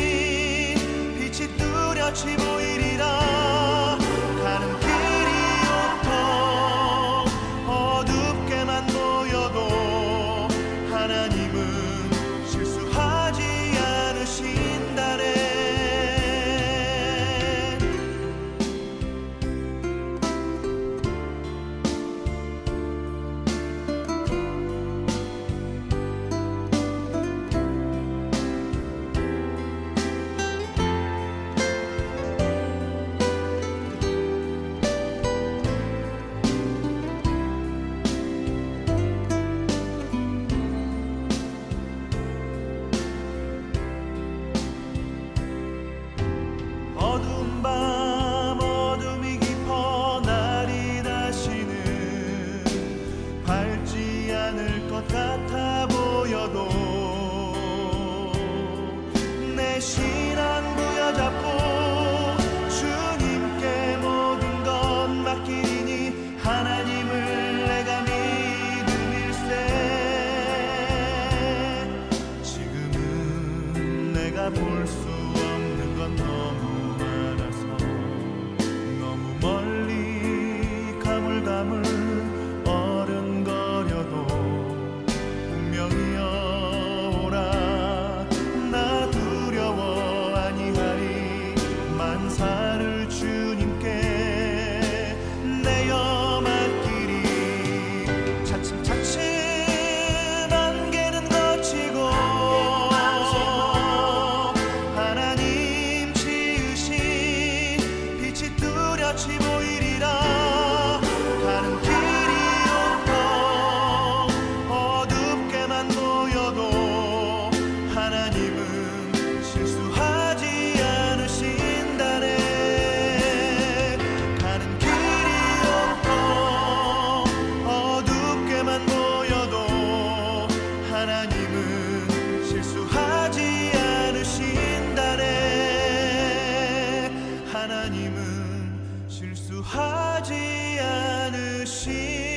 빛이 뚜렷이 보이리라. 가는 길이 온통 어둡게만 보여도 하나님은 실수하지 않으신다네. 내가 볼 수 없는 건 너무 많아서 너무 멀리 가물가물 어른거려도 운명이여 오라. 나 두려워 아니하리. 만사를 주님께 내어 맡기리. 차츰차츰 안개는 걷히고 하나님 지으신 빛이 뚜렷이 보이리라. 가는 길이 온통 어둡게만 보여도 하나님은 실수하지 않으신다네. 가는 길이 온통 어둡게만 보여도 하나님은 실수하지 않으신다네. 하나님은 실수하지 않으신